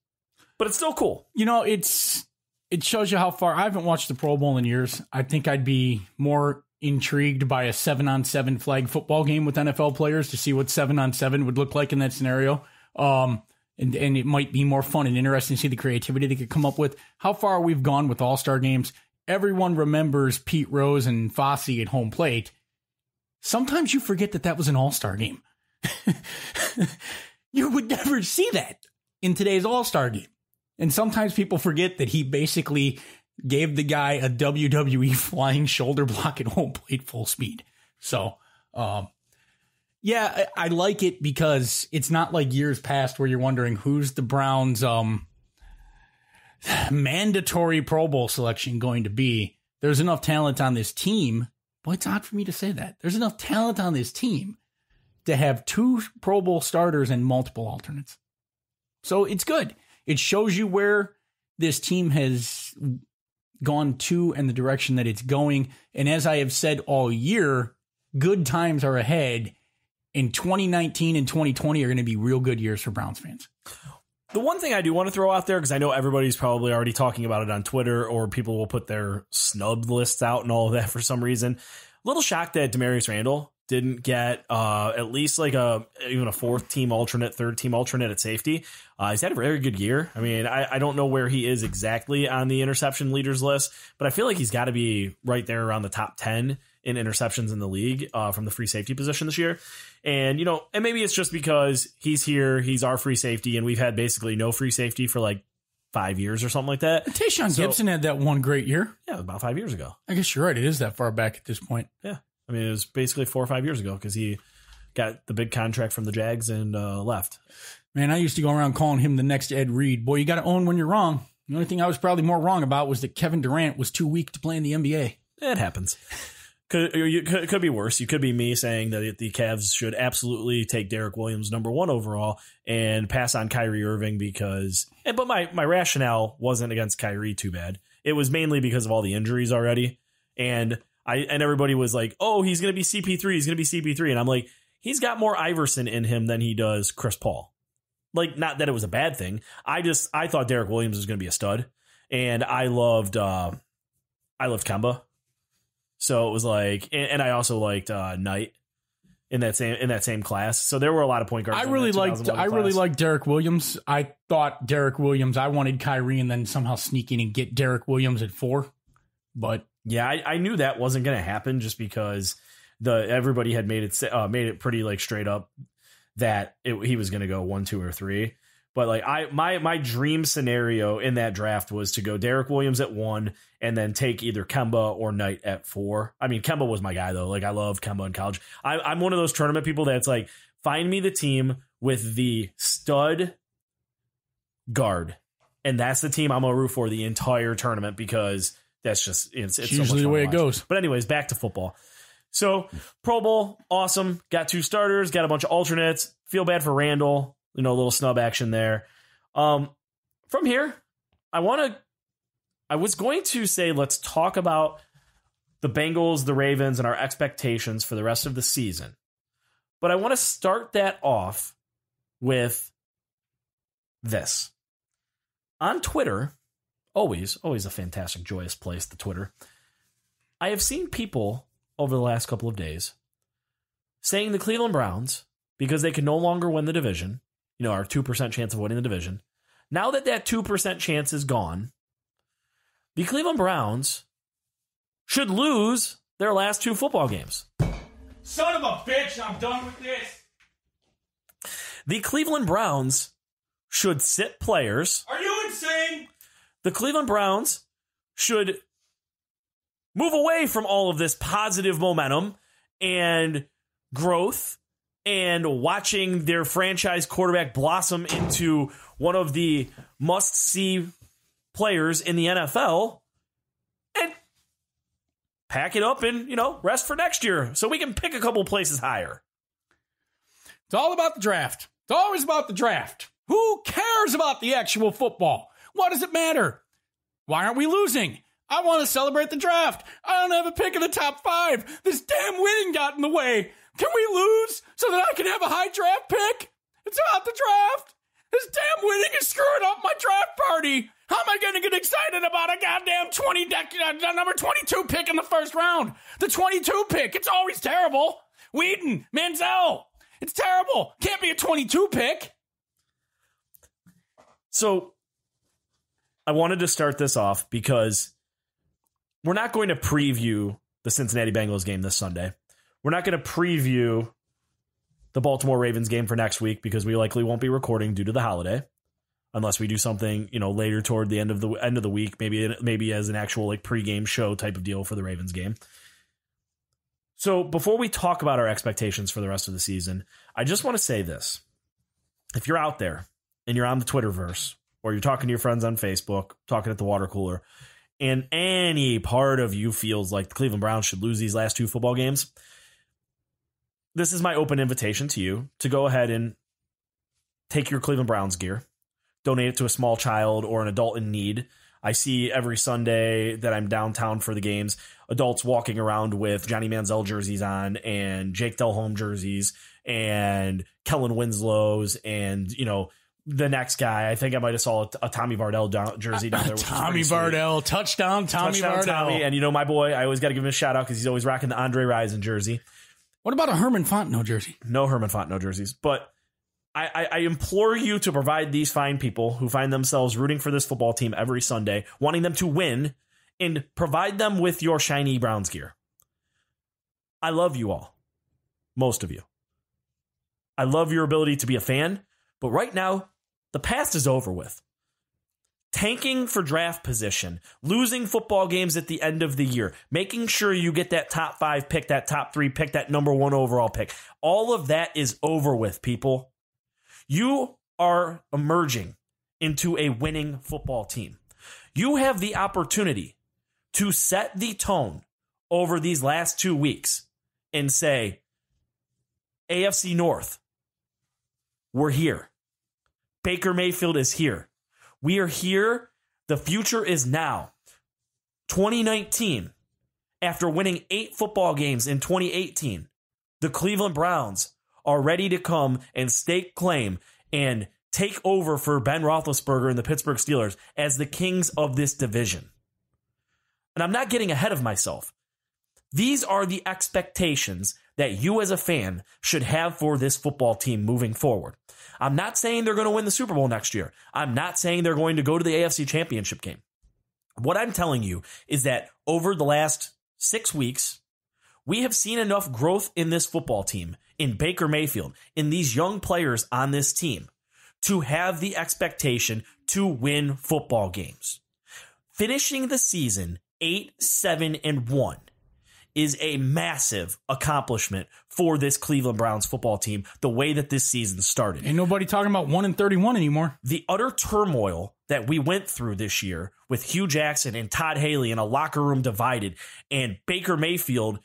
but it's still cool. It shows you how far. I haven't watched the Pro Bowl in years. I think I'd be more intrigued by a 7-on-7 flag football game with NFL players to see what 7-on-7 would look like in that scenario. And it might be more fun and interesting to see the creativity they could come up with. How far we've gone with all-star games. Everyone remembers Pete Rose and Fosse at home plate. Sometimes you forget that was an all-star game. You would never see that in today's all-star game. And sometimes people forget that he basically gave the guy a WWE flying shoulder block at home plate full speed. So, yeah, I like it because it's not like years past where you're wondering who's the Browns' mandatory Pro Bowl selection going to be. There's enough talent on this team. Boy, it's odd for me to say that. There's enough talent on this team to have 2 Pro Bowl starters and multiple alternates. So it's good. It shows you where this team has gone to and the direction that it's going. And as I have said all year, good times are ahead. In 2019 and 2020 are going to be real good years for Browns fans. The one thing I do want to throw out there, because I know everybody's probably already talking about it on Twitter, or people will put their snub lists out and all of that for some reason. A little shocked that Demarius Randall didn't get at least like even a 4th team alternate, 3rd team alternate at safety. He's had a very good year. I mean, I don't know where he is exactly on the interception leaders list, but I feel like he's got to be right there around the top 10 in interceptions in the league from the free safety position this year. And, and maybe it's just because he's here, he's our free safety, and we've had basically no free safety for like 5 years or something like that. Tayshaun Gibson had that one great year. Yeah, about 5 years ago. I guess you're right. It is that far back at this point. Yeah. I mean, it was basically 4 or 5 years ago because he got the big contract from the Jags and left. Man, I used to go around calling him the next Ed Reed. Boy, you got to own when you're wrong. The only thing I was probably more wrong about was that Kevin Durant was too weak to play in the NBA. It happens. Could be worse. You could be me saying that the Cavs should absolutely take Derek Williams #1 overall and pass on Kyrie Irving but my rationale wasn't against Kyrie too bad. It was mainly because of all the injuries already. And everybody was like, oh, he's going to be CP3. He's going to be CP3. And I'm like, he's got more Iverson in him than he does Chris Paul. Like, not that it was a bad thing. I thought Derek Williams was going to be a stud. And I loved Kemba. So it was like, and I also liked Knight in that same class. So there were a lot of point guards. I really liked Derek Williams. I thought Derek Williams. I wanted Kyrie and then somehow sneak in and get Derek Williams at 4. But yeah, I knew that wasn't going to happen just because everybody had made it pretty like straight up that he was going to go 1, 2, or 3. But like my dream scenario in that draft was to go Derek Williams at 1 and then take either Kemba or Knight at 4. I mean, Kemba was my guy though. Like, I loved Kemba in college. I'm one of those tournament people that's like, find me the team with the stud guard, and that's the team I'm gonna root for the entire tournament because that's just it's usually so much the way it goes. But anyways, back to football. So Pro Bowl, awesome. Got 2 starters, got a bunch of alternates. Feel bad for Randall. A little snub action there. from here, I was going to say, let's talk about the Bengals, the Ravens, and our expectations for the rest of the season. But I want to start that off with this. On Twitter, always a fantastic, joyous place, the Twitter, I have seen people over the last couple of days saying the Cleveland Browns, because they can no longer win the division, our 2% chance of winning the division, now that 2% chance is gone, the Cleveland Browns should lose their last 2 football games. Son of a bitch, I'm done with this. The Cleveland Browns should sit players. Are you insane? The Cleveland Browns should move away from all of this positive momentum and growth and watching their franchise quarterback blossom into one of the must-see players in the NFL and pack it up and, rest for next year so we can pick a couple places higher. It's all about the draft. It's always about the draft. Who cares about the actual football? What does it matter? Why aren't we losing? I want to celebrate the draft. I don't have a pick in the top 5. This damn winning got in the way. Can we lose so that I can have a high draft pick? It's about the draft. This damn winning is screwing up my draft party. How am I going to get excited about a goddamn number 22 pick in the first round? The 22 pick, it's always terrible. Whedon, Manziel, it's terrible. Can't be a 22 pick. So I wanted to start this off because we're not going to preview the Cincinnati Bengals game this Sunday. We're not going to preview the Baltimore Ravens game for next week because we likely won't be recording due to the holiday, unless we do something, later toward the end of the week, maybe as an actual pregame show type of deal for the Ravens game. So before we talk about our expectations for the rest of the season, I just want to say this. If you're out there and you're on the Twitterverse or you're talking to your friends on Facebook, talking at the water cooler, and any part of you feels like the Cleveland Browns should lose these last 2 football games, this is my open invitation to you to go ahead and take your Cleveland Browns gear, donate it to a small child or an adult in need. I see every Sunday that I'm downtown for the games, adults walking around with Johnny Manziel jerseys on and Jake Delhomme jerseys and Kellen Winslow's and, the next guy. I think I might have saw a Tommy Vardell jersey down there. Tommy Vardell, touchdown Vardell. Tommy. And my boy, I always got to give him a shout out because he's always rocking the Andre Rison jersey. What about a Herman Fontenot jersey? No Herman Fontenot jerseys. But I implore you to provide these fine people who find themselves rooting for this football team every Sunday, wanting them to win, and provide them with your shiny Browns gear. I love you all. Most of you. I love your ability to be a fan. But right now, the past is over with. Tanking for draft position, losing football games at the end of the year, making sure you get that top 5 pick, that top 3 pick, that number 1 overall pick. All of that is over with, people. You are emerging into a winning football team. You have the opportunity to set the tone over these last 2 weeks and say, AFC North, we're here. Baker Mayfield is here. We are here. The future is now. 2019, after winning 8 football games in 2018, the Cleveland Browns are ready to come and stake claim and take over for Ben Roethlisberger and the Pittsburgh Steelers as the kings of this division. And I'm not getting ahead of myself. These are the expectations that you as a fan should have for this football team moving forward. I'm not saying they're going to win the Super Bowl next year. I'm not saying they're going to go to the AFC Championship game. What I'm telling you is that over the last 6 weeks, we have seen enough growth in this football team, in Baker Mayfield, in these young players on this team, to have the expectation to win football games. Finishing the season 8-7-1 is a massive accomplishment for this Cleveland Browns football team, the way that this season started. Ain't nobody talking about 1-31 anymore. The utter turmoil that we went through this year with Hugh Jackson and Todd Haley in a locker room divided, and Baker Mayfield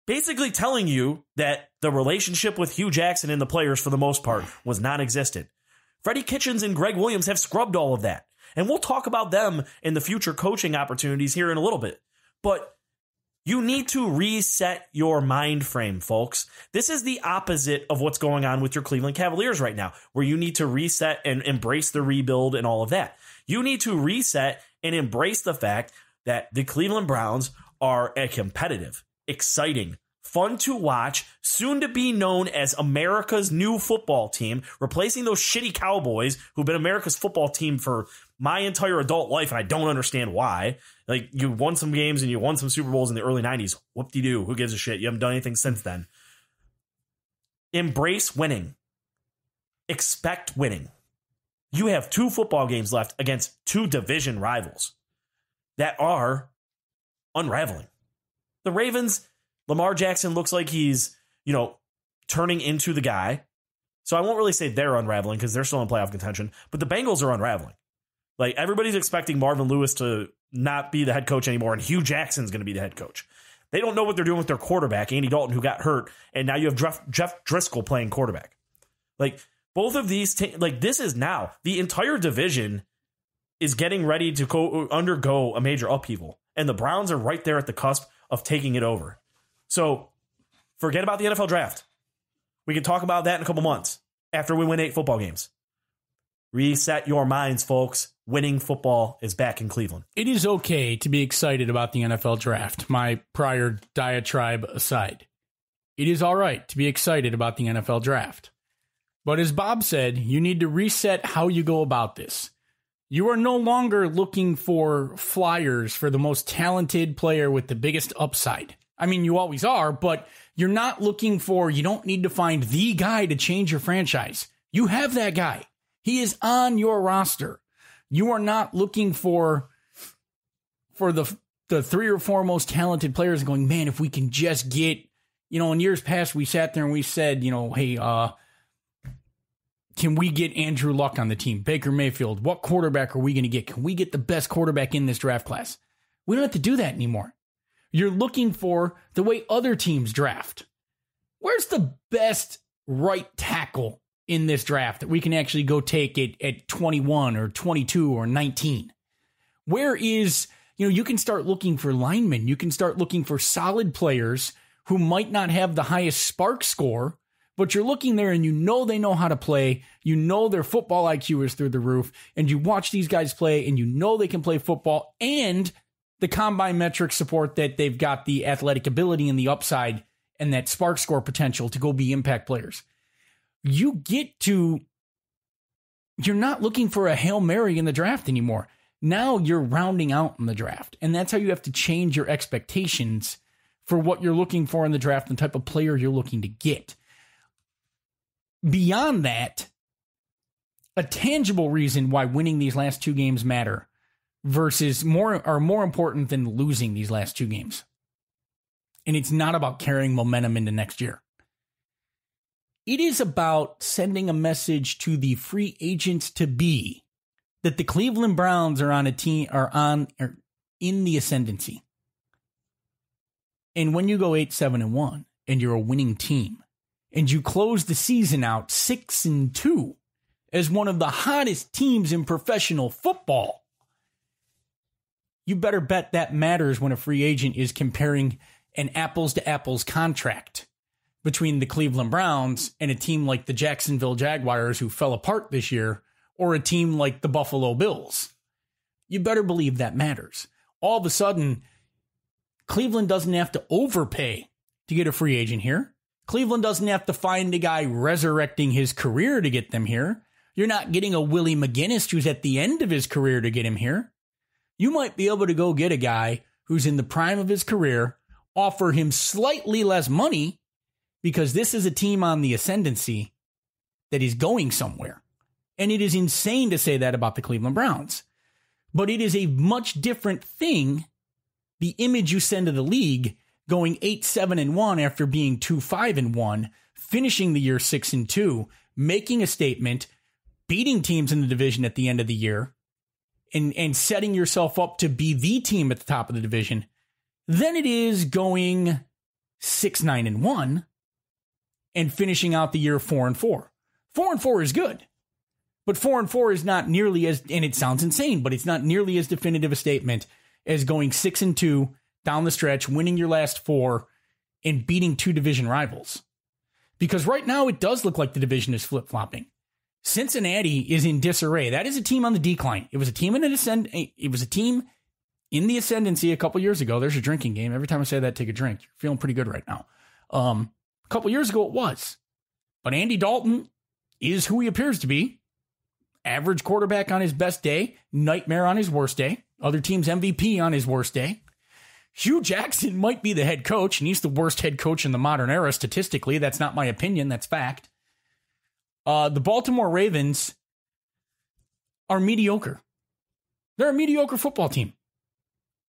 basically telling you that the relationship with Hugh Jackson and the players for the most part was non-existent. Freddie Kitchens and Greg Williams have scrubbed all of that. And we'll talk about them in the future coaching opportunities here in a little bit. But you need to reset your mind frame, folks. This is the opposite of what's going on with your Cleveland Cavaliers right now, where you need to reset and embrace the rebuild and all of that. You need to reset and embrace the fact that the Cleveland Browns are a competitive, exciting, fun to watch, soon to be known as America's new football team, replacing those shitty Cowboys who've been America's football team for my entire adult life, and I don't understand why. Like, you won some games and you won some Super Bowls in the early 90s. Whoop-de-doo. Who gives a shit? You haven't done anything since then. Embrace winning. Expect winning. You have 2 football games left against 2 division rivals that are unraveling. The Ravens, Lamar Jackson looks like he's, turning into the guy. So I won't really say they're unraveling because they're still in playoff contention, but the Bengals are unraveling. Like, everybody's expecting Marvin Lewis to not be the head coach anymore, and Hugh Jackson's going to be the head coach. They don't know what they're doing with their quarterback, Andy Dalton, who got hurt, and now you have Jeff Driscoll playing quarterback. Like, both of these, this is now, the entire division is getting ready to undergo a major upheaval, and the Browns are right there at the cusp of taking it over. So, forget about the NFL draft. We can talk about that in a couple months after we win 8 football games. Reset your minds, folks. Winning football is back in Cleveland. It is okay to be excited about the NFL draft, my prior diatribe aside. It is all right to be excited about the NFL draft. But as Bob said, you need to reset how you go about this. You are no longer looking for flyers for the most talented player with the biggest upside. I mean, you always are, but you're not looking for, you don't need to find the guy to change your franchise. You have that guy. He is on your roster. You are not looking for the 3 or 4 most talented players and going, man, if we can just get, in years past, we sat there and we said, hey, can we get Andrew Luck on the team? Baker Mayfield, what quarterback are we going to get? Can we get the best quarterback in this draft class? We don't have to do that anymore. You're looking for the way other teams draft. Where's the best right tackle in this draft that we can actually go take it at 21 or 22 or 19? Where is, you can start looking for linemen. You can start looking for solid players who might not have the highest spark score, but you're looking there and they know how to play. Their football IQ is through the roof, and you watch these guys play and they can play football, and the combine metrics support that they've got the athletic ability and the upside and that spark score potential to go be impact players. You're not looking for a Hail Mary in the draft anymore. Now you're rounding out in the draft. And that's how you have to change your expectations for what you're looking for in the draft and the type of player you're looking to get. Beyond that, a tangible reason why winning these last 2 games matter versus more important than losing these last 2 games. And it's not about carrying momentum into next year. It is about sending a message to the free agents to be that the Cleveland Browns are in the ascendancy. And when you go 8-7-1 and you're a winning team and you close the season out 6-2 as one of the hottest teams in professional football, you better bet that matters when a free agent is comparing an apples to apples contract between the Cleveland Browns and a team like the Jacksonville Jaguars, who fell apart this year, or a team like the Buffalo Bills. You better believe that matters. All of a sudden, Cleveland doesn't have to overpay to get a free agent here. Cleveland doesn't have to find a guy resurrecting his career to get them here. You're not getting a Willie McGinnis who's at the end of his career to get him here. You might be able to go get a guy who's in the prime of his career, offer him slightly less money, because this is a team on the ascendancy that is going somewhere. And it is insane to say that about the Cleveland Browns. But it is a much different thing, the image you send to the league, going 8-7-1 after being 2-5-1, finishing the year 6-2, making a statement, beating teams in the division at the end of the year, and setting yourself up to be the team at the top of the division, than it is going 6-9-1 and finishing out the year 4-4. 4-4 is good. But 4-4 is not nearly as, and it sounds insane, but it's not nearly as definitive a statement as going 6-2 down the stretch, winning your last 4, and beating 2 division rivals. Because right now it does look like the division is flip-flopping. Cincinnati is in disarray. That is a team on the decline. It was a team in the ascendancy a couple years ago. There's your drinking game. Every time I say that, take a drink. You're feeling pretty good right now. A couple years ago it was. But Andy Dalton is who he appears to be. Average quarterback on his best day, nightmare on his worst day, other team's MVP on his worst day. Hugh Jackson might be the head coach, and he's the worst head coach in the modern era statistically. That's not my opinion, that's fact. The Baltimore Ravens are mediocre. They're a mediocre football team.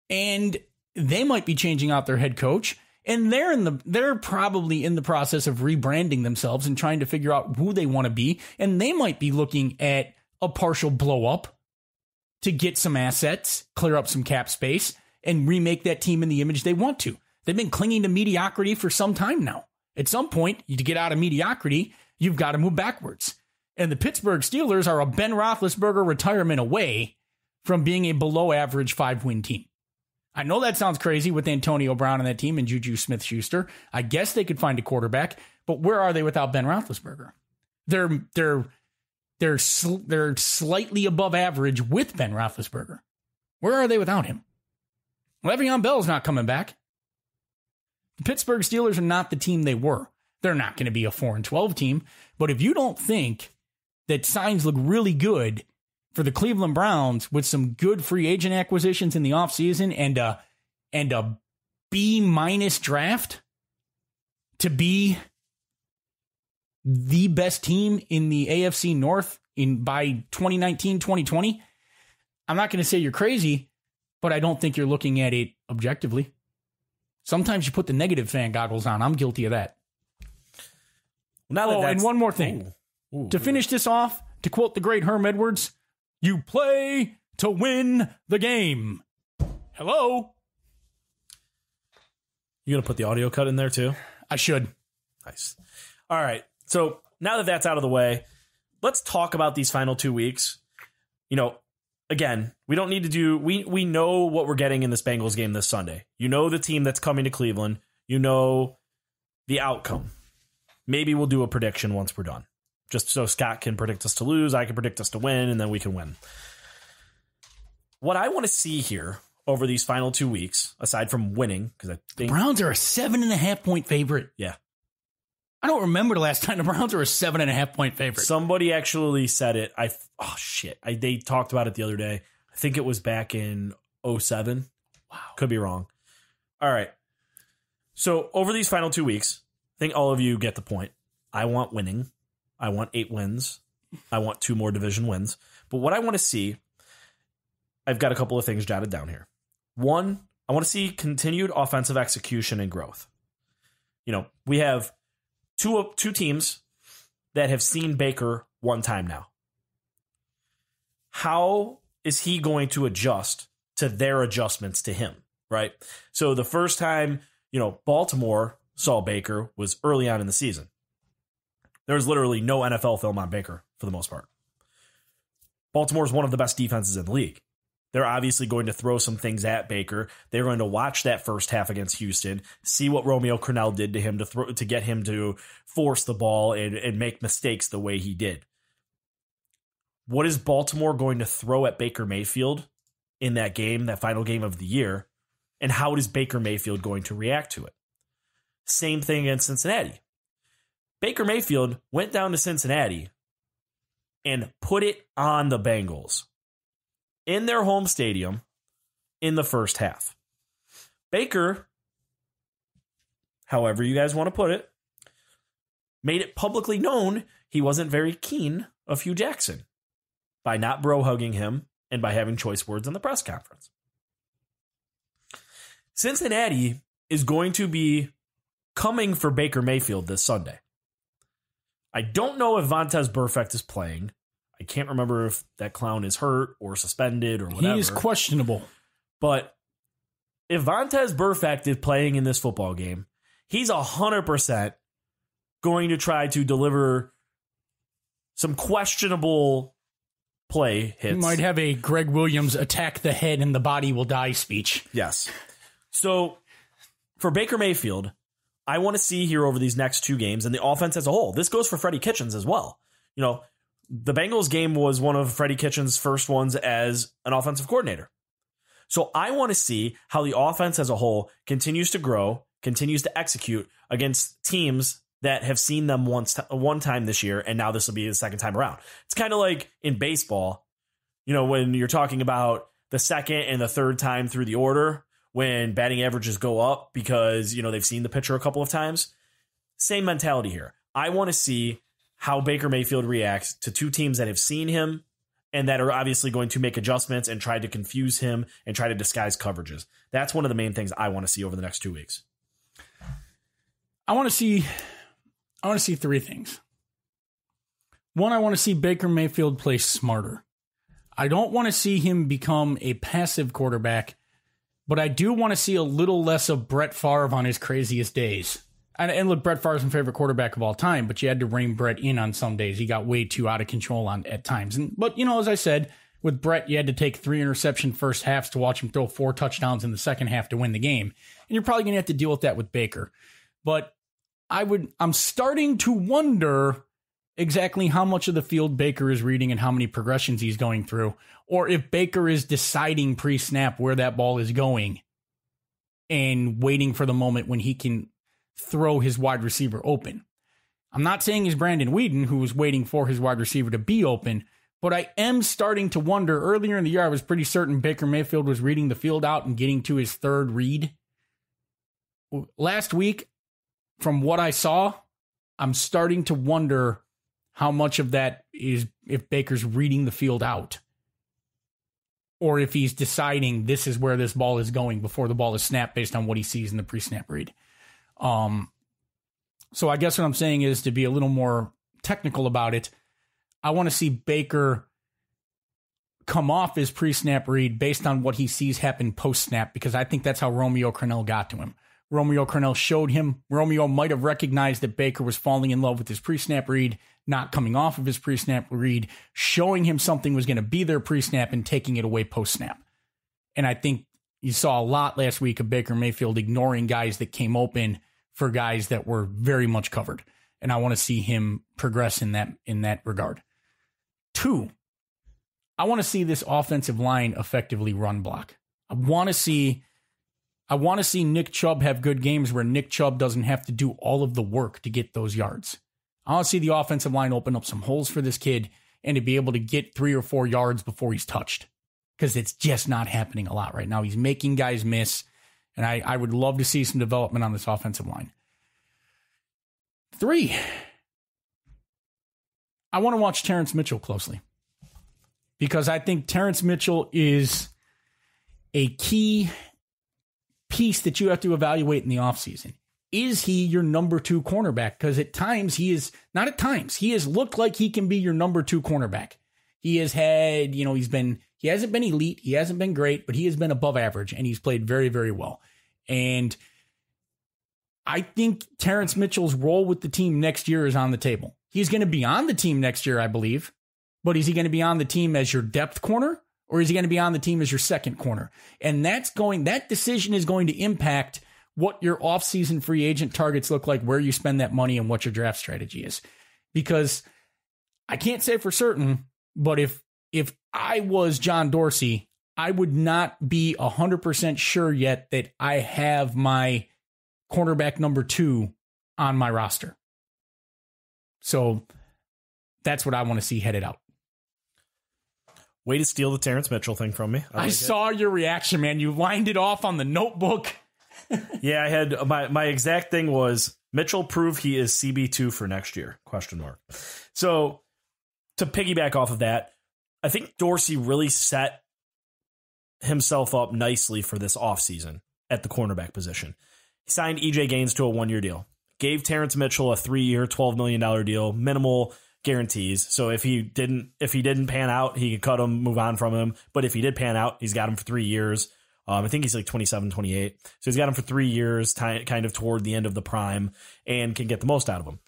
And they might be changing out their head coach, and they're probably in the process of rebranding themselves and trying to figure out who they want to be, and they might be looking at a partial blow up to get some assets, clear up some cap space, and remake that team in the image they want to. They've been clinging to mediocrity for some time now. At some point, to get out of mediocrity, you've got to move backwards. And the Pittsburgh Steelers are a Ben Roethlisberger retirement away from being a below average 5-win team. I know that sounds crazy with Antonio Brown on that team and Juju Smith-Schuster. I guess they could find a quarterback, but where are they without Ben Roethlisberger? They're slightly above average with Ben Roethlisberger. Where are they without him? Le'Veon Bell's not coming back. The Pittsburgh Steelers are not the team they were. They're not going to be a 4-12 team, but if you don't think that signs look really good for the Cleveland Browns with some good free agent acquisitions in the offseason and a B- draft to be the best team in the AFC North by 2019, 2020, I'm not going to say you're crazy, but I don't think you're looking at it objectively. Sometimes you put the negative fan goggles on. I'm guilty of that. And one more thing. To finish this off, to quote the great Herm Edwards, you play to win the game. Hello? You going to put the audio cut in there too? I should. Nice. All right. So now that that's out of the way, let's talk about these final 2 weeks. You know, again, we don't need to do, we know what we're getting in this Bengals game this Sunday. You know the team that's coming to Cleveland. You know the outcome. Maybe we'll do a prediction once we're done. Just so Scott can predict us to lose, I can predict us to win, and then we can win. What I want to see here over these final 2 weeks, aside from winning, because I think the Browns are a 7.5-point favorite. Yeah. I don't remember the last time the Browns were a 7.5-point favorite. Somebody actually said it. They talked about it the other day. I think it was back in 2007. Wow. Could be wrong. All right. So over these final 2 weeks, I think all of you get the point. I want winning. I want 8 wins. I want 2 more division wins. But what I want to see, I've got a couple of things jotted down here. One, I want to see continued offensive execution and growth. You know, we have two teams that have seen Baker one time now. How is he going to adjust to their adjustments to him, right? So the first time, Baltimore saw Baker was early on in the season. There was literally no NFL film on Baker for the most part. Baltimore is one of the best defenses in the league. They're obviously going to throw some things at Baker. They're going to watch that first half against Houston, see what Romeo Crennel did to him to get him to force the ball and make mistakes the way he did. What is Baltimore going to throw at Baker Mayfield in that game, that final game of the year? And how is Baker Mayfield going to react to it? Same thing against Cincinnati. Baker Mayfield went down to Cincinnati and put it on the Bengals in their home stadium in the first half. Baker, however you guys want to put it, made it publicly known he wasn't very keen of Hugh Jackson by not bro-hugging him and by having choice words in the press conference. Cincinnati is going to be coming for Baker Mayfield this Sunday. I don't know if Vontaze Burfict is playing. I can't remember if that clown is hurt or suspended or whatever. He is questionable. But if Vontaze Burfict is playing in this football game, he's 100% going to try to deliver some questionable play hits. You might have a Greg Williams attack the head and the body will die speech. Yes. So for Baker Mayfield, I want to see here over these next 2 games and the offense as a whole. This goes for Freddie Kitchens as well. You know, the Bengals game was one of Freddie Kitchens' first ones as an offensive coordinator. So I want to see how the offense as a whole continues to grow, continues to execute against teams that have seen them one time this year, and now this will be the second time around. It's kind of like in baseball, you know, when you're talking about the second and the third time through the order, when batting averages go up because, you know, they've seen the pitcher a couple of times. Same mentality here. I want to see how Baker Mayfield reacts to 2 teams that have seen him and that are obviously going to make adjustments and try to confuse him and try to disguise coverages. That's one of the main things I want to see over the next 2 weeks. I want to see 3 things. One, I want to see Baker Mayfield play smarter. I don't want to see him become a passive quarterback, but I do want to see a little less of Brett Favre on his craziest days. And look, Brett Favre's my favorite quarterback of all time, but you had to rein Brett in on some days. He got way too out of control at times. But, you know, as I said, with Brett, you had to take 3 interception first halves to watch him throw 4 touchdowns in the second half to win the game. And you're probably going to have to deal with that with Baker. But I'm starting to wonder exactly how much of the field Baker is reading and how many progressions he's going through, or if Baker is deciding pre-snap where that ball is going and waiting for the moment when he can throw his wide receiver open. I'm not saying he's Brandon Weeden, who was waiting for his wide receiver to be open, but I am starting to wonder. Earlier in the year, I was pretty certain Baker Mayfield was reading the field out and getting to his third read. Last week, from what I saw, I'm starting to wonder how much of that is if Baker's reading the field out or if he's deciding this is where this ball is going before the ball is snapped based on what he sees in the pre-snap read. So I guess what I'm saying is, to be a little more technical about it, I want to see Baker come off his pre-snap read based on what he sees happen post-snap, because I think that's how Romeo Crennel got to him. Romeo Crennel showed him. Romeo might have recognized that Baker was falling in love with his pre-snap read, not coming off of his pre-snap read, showing him something was going to be there pre-snap and taking it away post-snap. And I think you saw a lot last week of Baker Mayfield ignoring guys that came open for guys that were very much covered. And I want to see him progress in that regard. 2, I want to see this offensive line effectively run block. I want to see Nick Chubb have good games where Nick Chubb doesn't have to do all of the work to get those yards. I want to see the offensive line open up some holes for this kid and to be able to get 3 or 4 yards before he's touched, because it's just not happening a lot right now. He's making guys miss, and I would love to see some development on this offensive line. 3, I want to watch Terrence Mitchell closely, because I think Terrence Mitchell is a key piece that you have to evaluate in the offseason. Is he your number 2 cornerback? Because at times he has looked like he can be your number 2 cornerback. He has had, he hasn't been elite. He hasn't been great, but he has been above average, and he's played very, very well. And I think Terrence Mitchell's role with the team next year is on the table. He's going to be on the team next year, I believe, but is he going to be on the team as your depth corner, or is he going to be on the team as your second corner? And that decision is going to impact what your offseason free agent targets look like, where you spend that money, and what your draft strategy is. Because I can't say for certain, but if I was John Dorsey, I would not be 100% sure yet that I have my cornerback number 2 on my roster. So that's what I want to see headed out. Way to steal the Terrence Mitchell thing from me. I saw your reaction, man. You lined it off on the notebook. Yeah, I had my exact thing was Mitchell prove he is CB2 for next year, ? So to piggyback off of that, I think Dorsey really set himself up nicely for this offseason at the cornerback position. He signed EJ Gaines to a 1-year deal, gave Terrence Mitchell a 3-year, $12 million deal, minimal guarantees. So if he didn't pan out, he could cut him, move on from him. But if he did pan out, he's got him for 3 years. I think he's like 27, 28. So he's got him for 3 years, kind of toward the end of the prime, and can get the most out of him.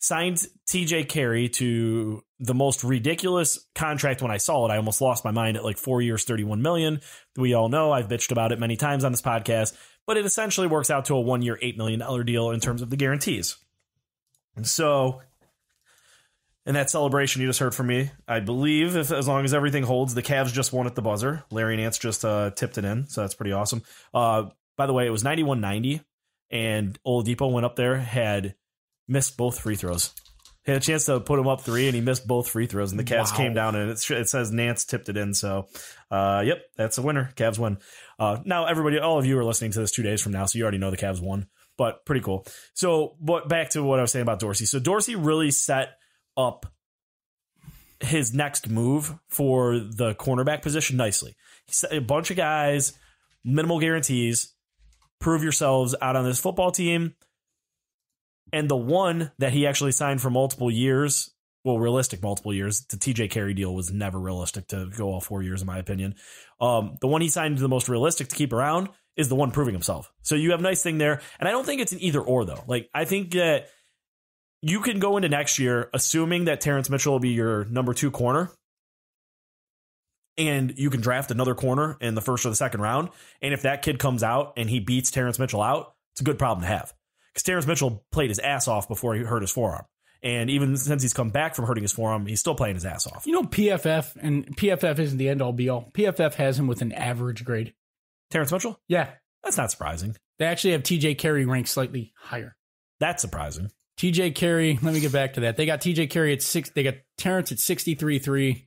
signed TJ Carey to the most ridiculous contract. When I saw it, I almost lost my mind at like 4 years, $31 million. We all know I've bitched about it many times on this podcast, but it essentially works out to a 1 year, $8 million deal in terms of the guarantees. And so, in that celebration you just heard from me, I believe as long as everything holds, the Cavs just won at the buzzer. Larry Nance just tipped it in, so that's pretty awesome. By the way, it was 91-90, and Oladipo went up there, had missed both free throws. He had a chance to put him up 3, and he missed both free throws, and the Cavs came down, and it says Nance tipped it in. So, yep, that's a winner. Cavs win. Now, everybody, all of you are listening to this 2 days from now, so you already know the Cavs won, but pretty cool. So, but back to what I was saying about Dorsey. So, Dorsey really set up his next move for the cornerback position nicely. He set a bunch of guys, minimal guarantees, prove yourselves out on this football team. And the one that he actually signed for multiple years, well, realistic multiple years, the TJ Carey deal was never realistic to go all 4 years, in my opinion. The one he signed the most realistic to keep around is the one proving himself. So you have a nice thing there. And I don't think it's an either or, though. Like, I think that you can go into next year assuming that Terrence Mitchell will be your number 2 corner, and you can draft another corner in the first or the second round. And if that kid comes out and he beats Terrence Mitchell out, it's a good problem to have. Because Terrence Mitchell played his ass off before he hurt his forearm. And even since he's come back from hurting his forearm, he's still playing his ass off. You know, PFF isn't the end-all be-all. PFF has him with an average grade. Terrence Mitchell? Yeah. That's not surprising. They actually have TJ Carey ranked slightly higher. That's surprising. TJ Carey, let me get back to that. They got TJ Carey at 6. They got Terrence at 63.3,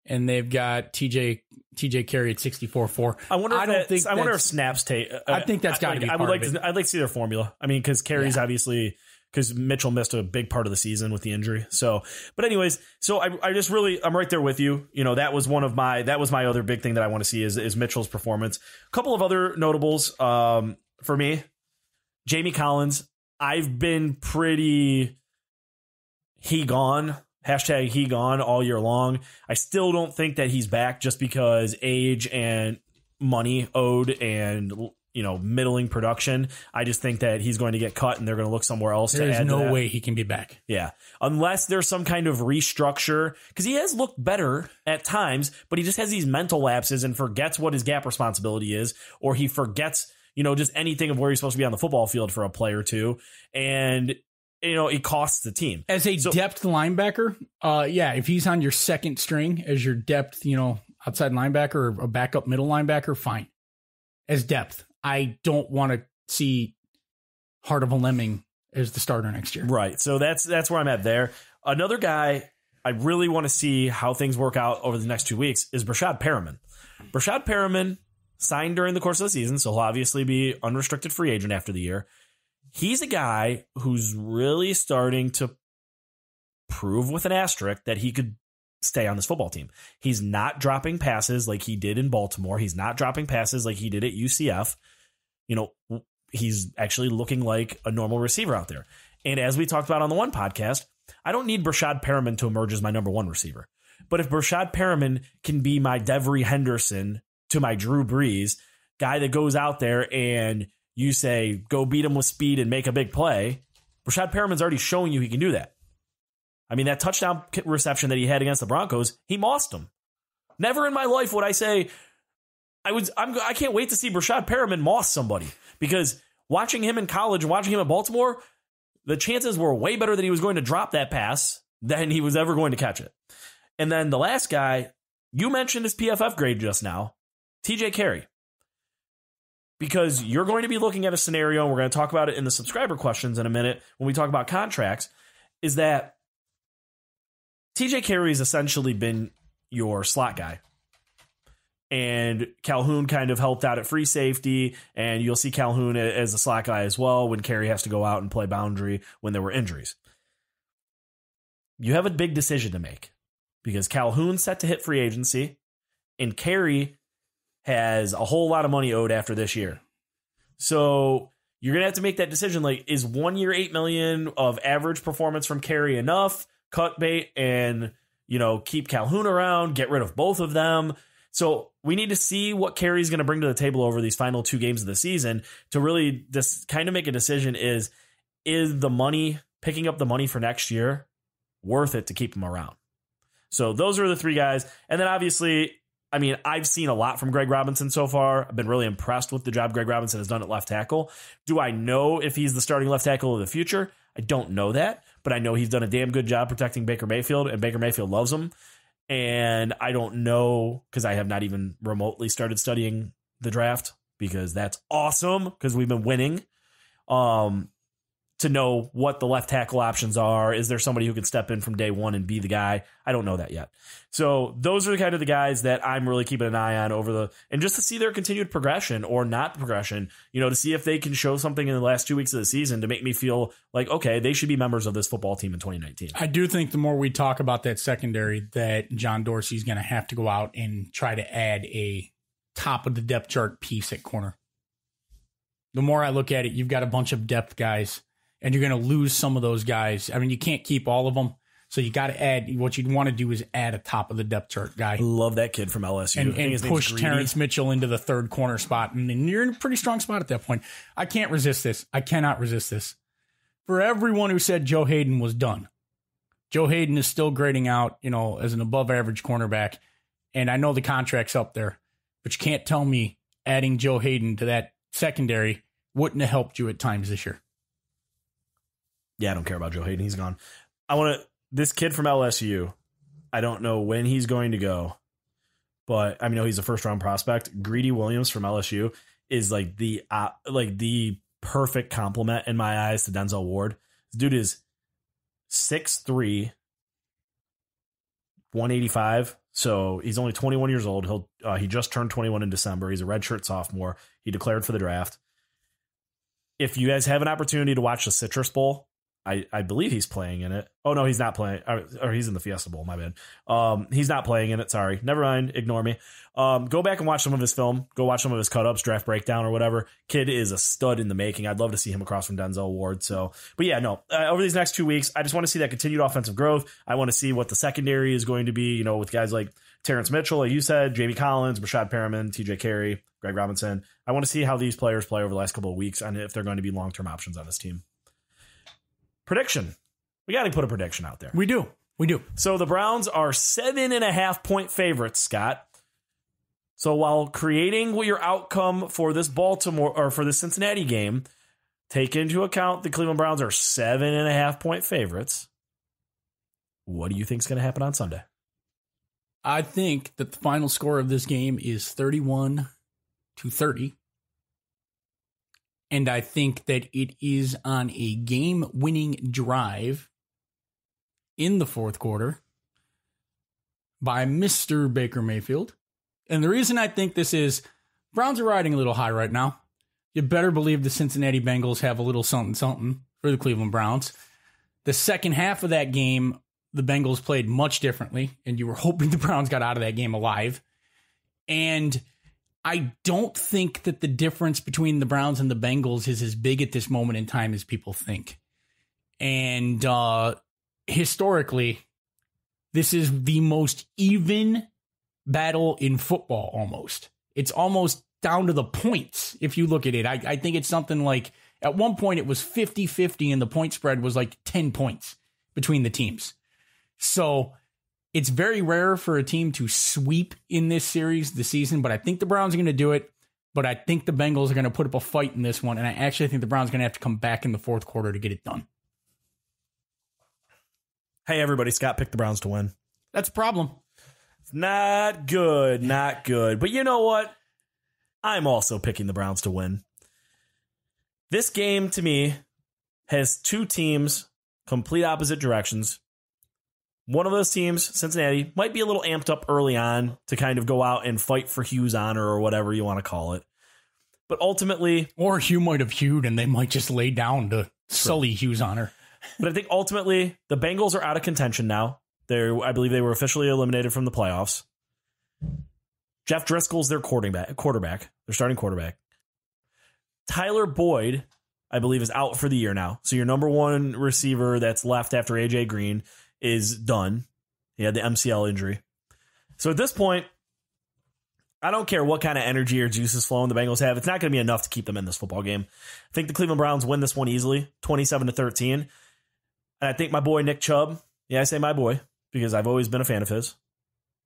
and they've got TJ Carey at 64.4. I wonder if Snaps take. I think that's got to be. I'd like to see their formula. I mean, because Carey's obviously, because Mitchell missed a big part of the season with the injury. So, but anyways, so I just really, I'm right there with you. You know, that was my other big thing that I want to see is Mitchell's performance. A couple of other notables for me, Jamie Collins. I've been pretty he gone all year long. I still don't think that he's back just because age and money owed and, you know, middling production. I just think that he's going to get cut and they're going to look somewhere else to add to that. There's no way he can be back. Yeah. Unless there's some kind of restructure, because he has looked better at times, but he just has these mental lapses and forgets what his gap responsibility is, or he forgets, you know, just anything of where he's supposed to be on the football field for a play or two. And, you know, it costs the team. As a depth linebacker, if he's on your second string as your depth, you know, outside linebacker or a backup middle linebacker, fine. As depth, I don't want to see Heart of a Lemming as the starter next year. Right. So that's where I'm at there. Another guy I really want to see how things work out over the next 2 weeks is Brashad Perriman. Brashad Perriman signed during the course of the season, so he'll obviously be unrestricted free agent after the year. He's a guy who's really starting to prove with an asterisk that he could stay on this football team. He's not dropping passes like he did in Baltimore. He's not dropping passes like he did at UCF. You know, he's actually looking like a normal receiver out there. And as we talked about on the one podcast, I don't need Brashad Perriman to emerge as my number 1 receiver. But if Brashad Perriman can be my Devery Henderson to my Drew Brees, guy that goes out there and you say, go beat him with speed and make a big play, Brashad Perriman's already showing you he can do that. I mean, that touchdown reception that he had against the Broncos, he mossed him. Never in my life would I say, I can't wait to see Brashad Perriman moss somebody, because watching him in college and watching him at Baltimore, the chances were way better that he was going to drop that pass than he was ever going to catch it. And then the last guy, you mentioned his PFF grade just now, TJ Carey. Because you're going to be looking at a scenario, and we're going to talk about it in the subscriber questions in a minute when we talk about contracts, is that TJ Carey has essentially been your slot guy. And Calhoun kind of helped out at free safety, and you'll see Calhoun as a slot guy as well when Carey has to go out and play boundary when there were injuries. You have a big decision to make, because Calhoun's set to hit free agency, and Carey has a whole lot of money owed after this year. So you're going to have to make that decision. Like, is 1 year, $8 million of average performance from Carey enough? Cut bait and, you know, keep Calhoun around, get rid of both of them. So we need to see what Carey's going to bring to the table over these final 2 games of the season to really just kind of make a decision. Is the money picking up the money for next year, worth it to keep him around. So those are the three guys. And then obviously, I mean, I've seen a lot from Greg Robinson so far. I've been really impressed with the job Greg Robinson has done at left tackle. Do I know if he's the starting left tackle of the future? I don't know that, but I know he's done a damn good job protecting Baker Mayfield, and Baker Mayfield loves him. And I don't know, because I have not even remotely started studying the draft, because that's awesome, because we've been winning, to know what the left tackle options are. Is there somebody who can step in from day one and be the guy? I don't know that yet. So those are kind of the guys that I'm really keeping an eye on and just to see their continued progression or not progression, to see if they can show something in the last 2 weeks of the season to make me feel like, okay, they should be members of this football team in 2019. I do think the more we talk about that secondary, that John Dorsey's going to have to go out and try to add a top of the depth chart piece at corner. The more I look at it, you've got a bunch of depth guys, and you're going to lose some of those guys. I mean, you can't keep all of them. So you got to add, what you'd want to do is add a top of the depth chart guy. I love that kid from LSU. And push Terrence Mitchell into the third corner spot. And then you're in a pretty strong spot at that point. I can't resist this. I cannot resist this. For everyone who said Joe Hayden was done, Joe Hayden is still grading out, as an above average cornerback. And I know the contract's up there, but you can't tell me adding Joe Hayden to that secondary wouldn't have helped you at times this year. Yeah, I don't care about Joe Hayden. He's gone. This kid from LSU, I don't know when he's going to go, but I know he's a first round prospect. Greedy Williams from LSU is like the perfect complement in my eyes to Denzel Ward. This dude is 6'3", 185. So he's only 21 years old. He just turned 21 in December. He's a redshirt sophomore. He declared for the draft. If you guys have an opportunity to watch the Citrus Bowl, I believe he's playing in it. Oh, no, he's not playing. Or he's in the Fiesta Bowl, my bad. He's not playing in it. Sorry. Never mind. Ignore me. Go back and watch some of his film. Go watch some of his cut-ups, draft breakdown or whatever. Kid is a stud in the making. I'd love to see him across from Denzel Ward. But yeah, no. Over these next 2 weeks, I just want to see that continued offensive growth. I want to see what the secondary is going to be, with guys like Terrence Mitchell, like you said, Jamie Collins, Rashad Perriman, TJ Carey, Greg Robinson. I want to see how these players play over the last couple of weeks and if they're going to be long-term options on this team. Prediction. We got to put a prediction out there. We do. So the Browns are 7.5-point favorites, Scott. So while creating your outcome for this Baltimore or for the Cincinnati game, take into account the Cleveland Browns are 7.5-point favorites. What do you think is going to happen on Sunday? I think that the final score of this game is 31-30. And I think that it is on a game-winning drive in the fourth quarter by Mr. Baker Mayfield. And the reason I think this is, Browns are riding a little high right now. You better believe the Cincinnati Bengals have a little something for the Cleveland Browns. The second half of that game, the Bengals played much differently, and you were hoping the Browns got out of that game alive. And I don't think that the difference between the Browns and the Bengals is as big at this moment in time as people think. And historically, this is the most even battle in football almost. It's almost down to the points if you look at it. I think it's something like, at one point it was 50-50 and the point spread was like 10 points between the teams. So it's very rare for a team to sweep in this series this season, but I think the Browns are going to do it. But I think the Bengals are going to put up a fight in this one, and I actually think the Browns are going to have to come back in the fourth quarter to get it done. Hey, everybody, Scott picked the Browns to win. That's a problem. Not good, not good. But you know what? I'm also picking the Browns to win. This game, to me, has two teams, complete opposite directions. One of those teams, Cincinnati, might be a little amped up early on to kind of go out and fight for Hugh's honor or whatever you want to call it. But ultimately... Or Hugh might have Hugh'd and they might just lay down to sully Hugh's honor. But I think ultimately the Bengals are out of contention now. I believe they were officially eliminated from the playoffs. Jeff Driscoll's their quarterback, their starting quarterback. Tyler Boyd, I believe, is out for the year now. So your number one receiver that's left after A.J. Green is done. He had the MCL injury. So at this point, I don't care what kind of energy or juices flowing the Bengals have. It's not going to be enough to keep them in this football game. I think the Cleveland Browns win this one easily, 27-13. And I think my boy Nick Chubb, yeah, I say my boy because I've always been a fan of his.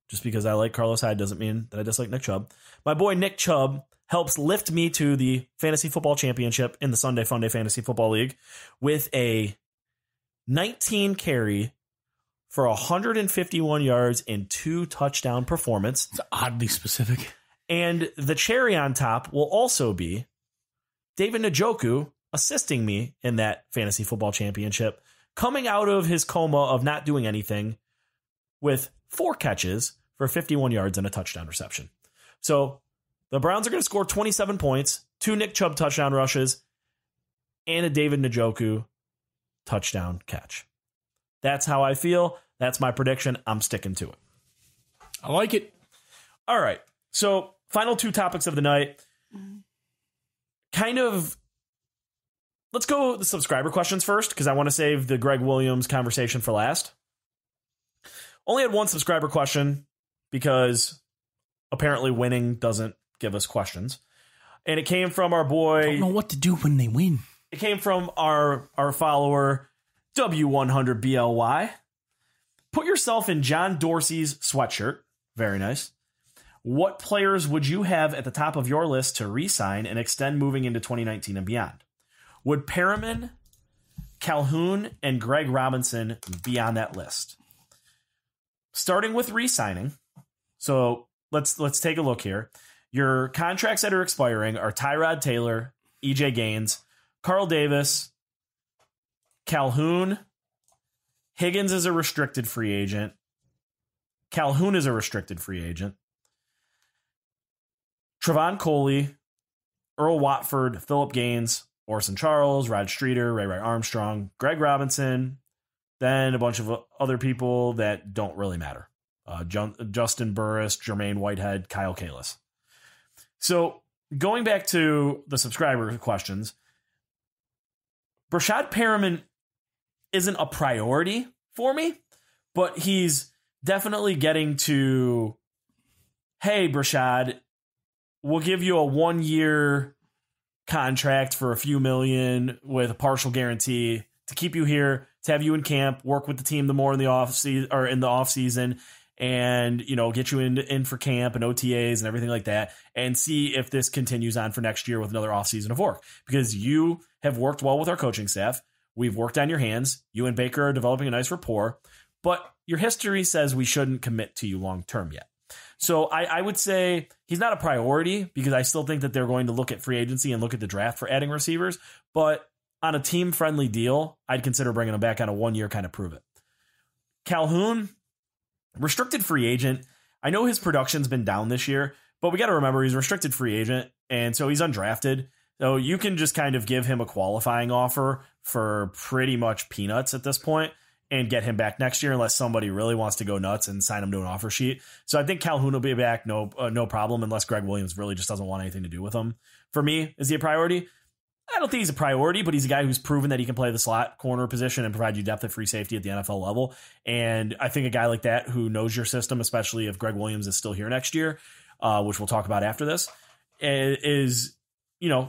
Just because I like Carlos Hyde doesn't mean that I dislike Nick Chubb. My boy Nick Chubb helps lift me to the Fantasy Football Championship in the Sunday Funday Fantasy Football League with a 19 carry for 151 yards and 2 touchdown performance. It's oddly specific. And the cherry on top will also be David Njoku assisting me in that Fantasy Football Championship, coming out of his coma of not doing anything with 4 catches for 51 yards and a touchdown reception. So the Browns are going to score 27 points, 2 Nick Chubb touchdown rushes, and a David Njoku touchdown catch. That's how I feel. That's my prediction. I'm sticking to it. I like it. All right. So final 2 topics of the night. Let's go with the subscriber questions first, because I want to save the Greg Williams conversation for last. Only had 1 subscriber question because apparently winning doesn't give us questions. And it came from our boy. I don't know what to do when they win. It came from our follower, W100BLY. Put yourself in John Dorsey's sweatshirt. Very nice. What players would you have at the top of your list to re-sign and extend moving into 2019 and beyond? Would Perriman, Calhoun, and Greg Robinson be on that list? Starting with re-signing. So let's take a look here. Your contracts that are expiring are Tyrod Taylor, EJ Gaines, Carl Davis, Calhoun. Higgins is a restricted free agent. Calhoun is a restricted free agent. Trevon Coley, Earl Watford, Phillip Gaines, Orson Charles, Rod Streeter, Ray Armstrong, Greg Robinson, then a bunch of other people that don't really matter. Justin Burris, Jermaine Whitehead, Kyle Kalis. So going back to the subscriber questions, Brashad Perriman isn't a priority for me, but he's definitely getting to, hey, Brashad, we'll give you a 1-year contract for a few million with a partial guarantee to keep you here, to have you in camp, work with the team the more in the off season, and get you in for camp and OTAs and everything like that, and see if this continues on for next year with another off season of work. Because you have worked well with our coaching staff, we've worked on your hands. You and Baker are developing a nice rapport, but your history says we shouldn't commit to you long term yet. So I would say he's not a priority because I still think that they're going to look at free agency and look at the draft for adding receivers. But on a team-friendly deal, I'd consider bringing him back on a 1-year kind of prove it. Calhoun, restricted free agent. I know his production's been down this year, but we got to remember he's a restricted free agent, and so he's undrafted. So you can just kind of give him a qualifying offer for pretty much peanuts at this point and get him back next year unless somebody really wants to go nuts and sign him to an offer sheet. So I think Calhoun will be back, no problem, unless Greg Williams really just doesn't want anything to do with him. For me, is he a priority? I don't think he's a priority, but he's a guy who's proven that he can play the slot corner position and provide you depth at free safety at the NFL level. And I think a guy like that who knows your system, especially if Greg Williams is still here next year, which we'll talk about after this, is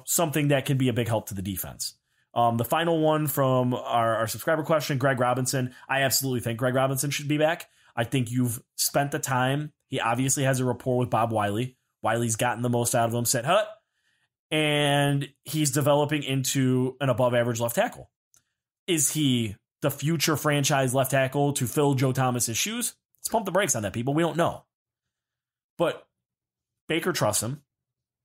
something that can be a big help to the defense. The final one from our subscriber question, Greg Robinson. I absolutely think Greg Robinson should be back. I think you've spent the time. He obviously has a rapport with Bob Wiley. Wiley's gotten the most out of him, said, and he's developing into an above average left tackle. Is he the future franchise left tackle to fill Joe Thomas's shoes? Let's pump the brakes on that, people. We don't know. But Baker trusts him.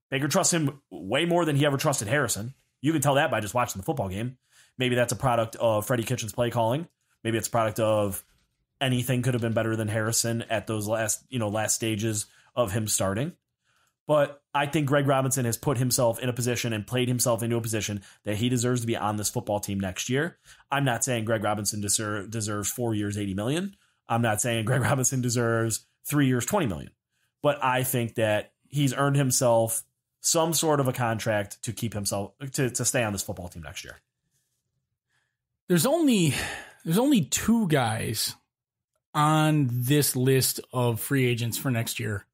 Baker trusts him way more than he ever trusted Harrison. You can tell that by just watching the football game. Maybe that's a product of Freddie Kitchens' play calling. Maybe it's a product of anything could have been better than Harrison at those last stages of him starting. But I think Greg Robinson has put himself in a position and played himself into a position that he deserves to be on this football team next year. I'm not saying Greg Robinson deserves 4 years, $80 million. I'm not saying Greg Robinson deserves 3 years, $20 million. But I think that he's earned himself some sort of a contract to keep himself to stay on this football team next year. There's only 2 guys on this list of free agents for next year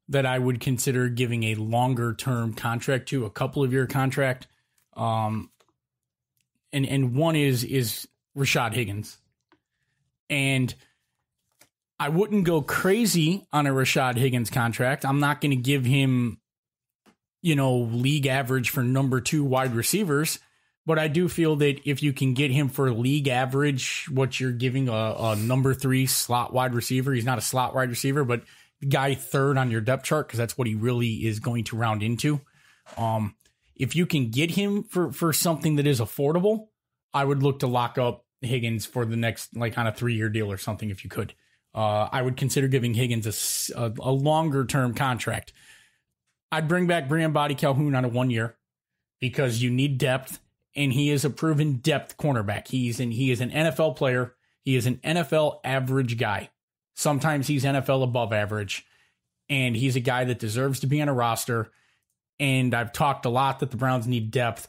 that I would consider giving a longer term contract to, a couple of year contract. And one is Rashad Higgins. And I wouldn't go crazy on a Rashad Higgins contract. I'm not going to give him, league average for number 2 wide receivers. But I do feel that if you can get him for league average, what you're giving a number 3 slot wide receiver, he's not a slot wide receiver, but guy 3rd on your depth chart, because that's what he really is going to round into. If you can get him for something that is affordable, I would look to lock up Higgins for the next, on a 3-year deal or something if you could. I would consider giving Higgins a longer term contract. I'd bring back Brandon Calhoun on a 1 year because you need depth, and he is a proven depth cornerback. He is an NFL player. He is an NFL average guy. Sometimes he's NFL above average, and he's a guy that deserves to be on a roster. And I've talked a lot that the Browns need depth.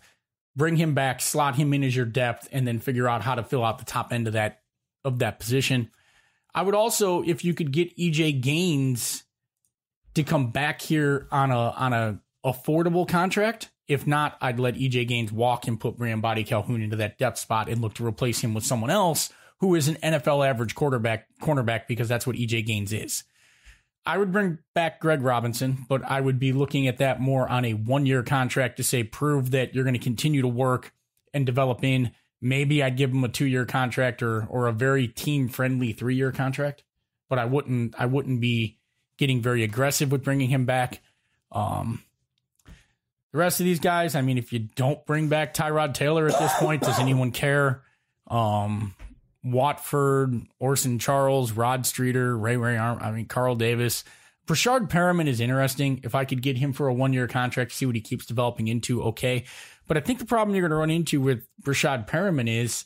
Bring him back, slot him in as your depth, and then figure out how to fill out the top end of that position. I would also, if you could get EJ Gaines to come back here on a affordable contract. If not, I'd let EJ Gaines walk and put Brandon Calhoun into that depth spot and look to replace him with someone else who is an NFL average cornerback, because that's what EJ Gaines is. I would bring back Greg Robinson, but I would be looking at that more on a 1-year contract to say, prove that you're going to continue to work and develop in. Maybe I'd give him a 2-year contract or a very team-friendly 3-year contract, but I wouldn't be getting very aggressive with bringing him back. The rest of these guys, I mean, if you don't bring back Tyrod Taylor at this point, does anyone care? Watford, Orson Charles, Rod Streeter, Carl Davis. Brashard Perriman is interesting. If I could get him for a 1-year contract, see what he keeps developing into, okay. But I think the problem you're going to run into with Brashard Perriman is,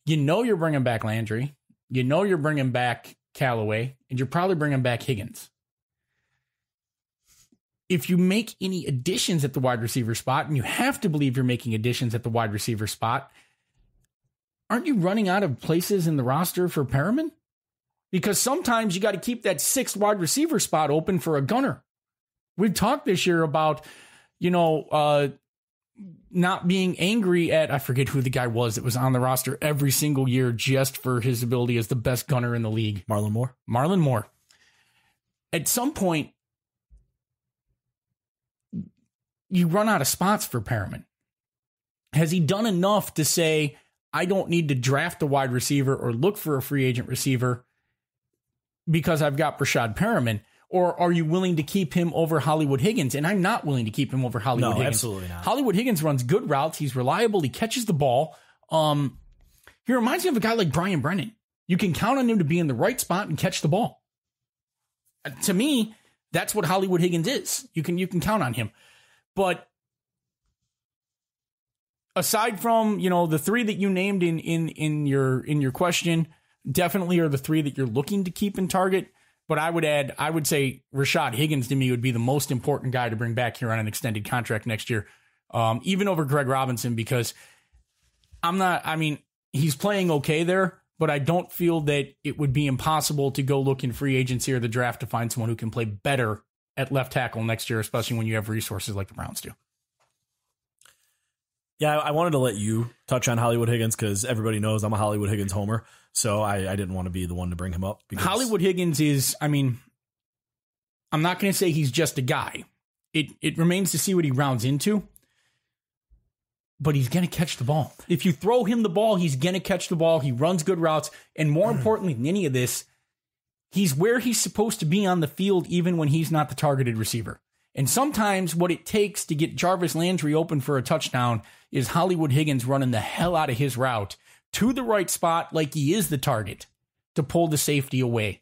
you're bringing back Landry, you're bringing back Callaway, and you're probably bringing back Higgins. If you make any additions at the wide receiver spot, and you have to believe you're making additions at the wide receiver spot, aren't you running out of places in the roster for Perriman? Because sometimes you got to keep that 6th wide receiver spot open for a gunner. We've talked this year about, not being angry at, I forget who the guy was that was on the roster every single year just for his ability as the best gunner in the league. Marlon Moore. At some point, you run out of spots for Perriman. Has he done enough to say, I don't need to draft a wide receiver or look for a free agent receiver because I've got Brashard Perriman? Or are you willing to keep him over Hollywood Higgins? And I'm not willing to keep him over Hollywood Higgins. Absolutely not. Hollywood Higgins runs good routes. He's reliable. He catches the ball. He reminds me of a guy like Brian Brennan. You can count on him to be in the right spot and catch the ball. To me, that's what Hollywood Higgins is. You can count on him. But aside from, the 3 that you named in your question, definitely are the 3 that you're looking to keep in target. But I would say Rashad Higgins to me would be the most important guy to bring back here on an extended contract next year, even over Greg Robinson, because he's playing okay there, but I don't feel that it would be impossible to go look in free agency or the draft to find someone who can play better at left tackle next year, especially when you have resources like the Browns do. Yeah, I wanted to let you touch on Hollywood Higgins because everybody knows I'm a Hollywood Higgins homer. So I didn't want to be the one to bring him up. Because Hollywood Higgins is, I'm not going to say he's just a guy. It remains to see what he rounds into. But he's going to catch the ball. If you throw him the ball, he's going to catch the ball. He runs good routes. And more importantly than any of this, he's where he's supposed to be on the field even when he's not the targeted receiver. And sometimes what it takes to get Jarvis Landry open for a touchdown is Hollywood Higgins running the hell out of his route to the right spot like he is the target to pull the safety away.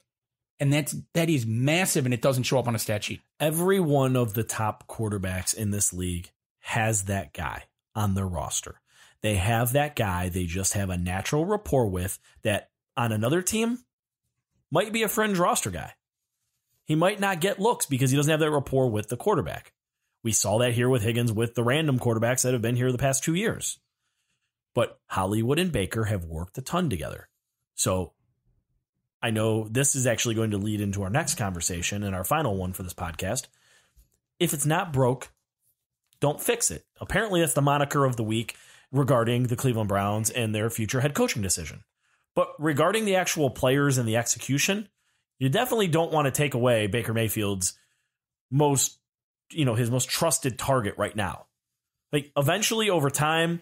And that is massive, and it doesn't show up on a stat sheet. Every one of the top quarterbacks in this league has that guy on their roster. They have that guy they just have a natural rapport with that on another team might be a fringe roster guy. He might not get looks because he doesn't have that rapport with the quarterback. We saw that here with Higgins with the random quarterbacks that have been here the past 2 years. But Hollywood and Baker have worked a ton together. So I know this is actually going to lead into our next conversation and our final one for this podcast. If it's not broke, don't fix it. Apparently that's the moniker of the week. regarding the Cleveland Browns and their future head coaching decision. But regarding the actual players and the execution, you definitely don't want to take away Baker Mayfield's his most trusted target right now. Like, eventually over time,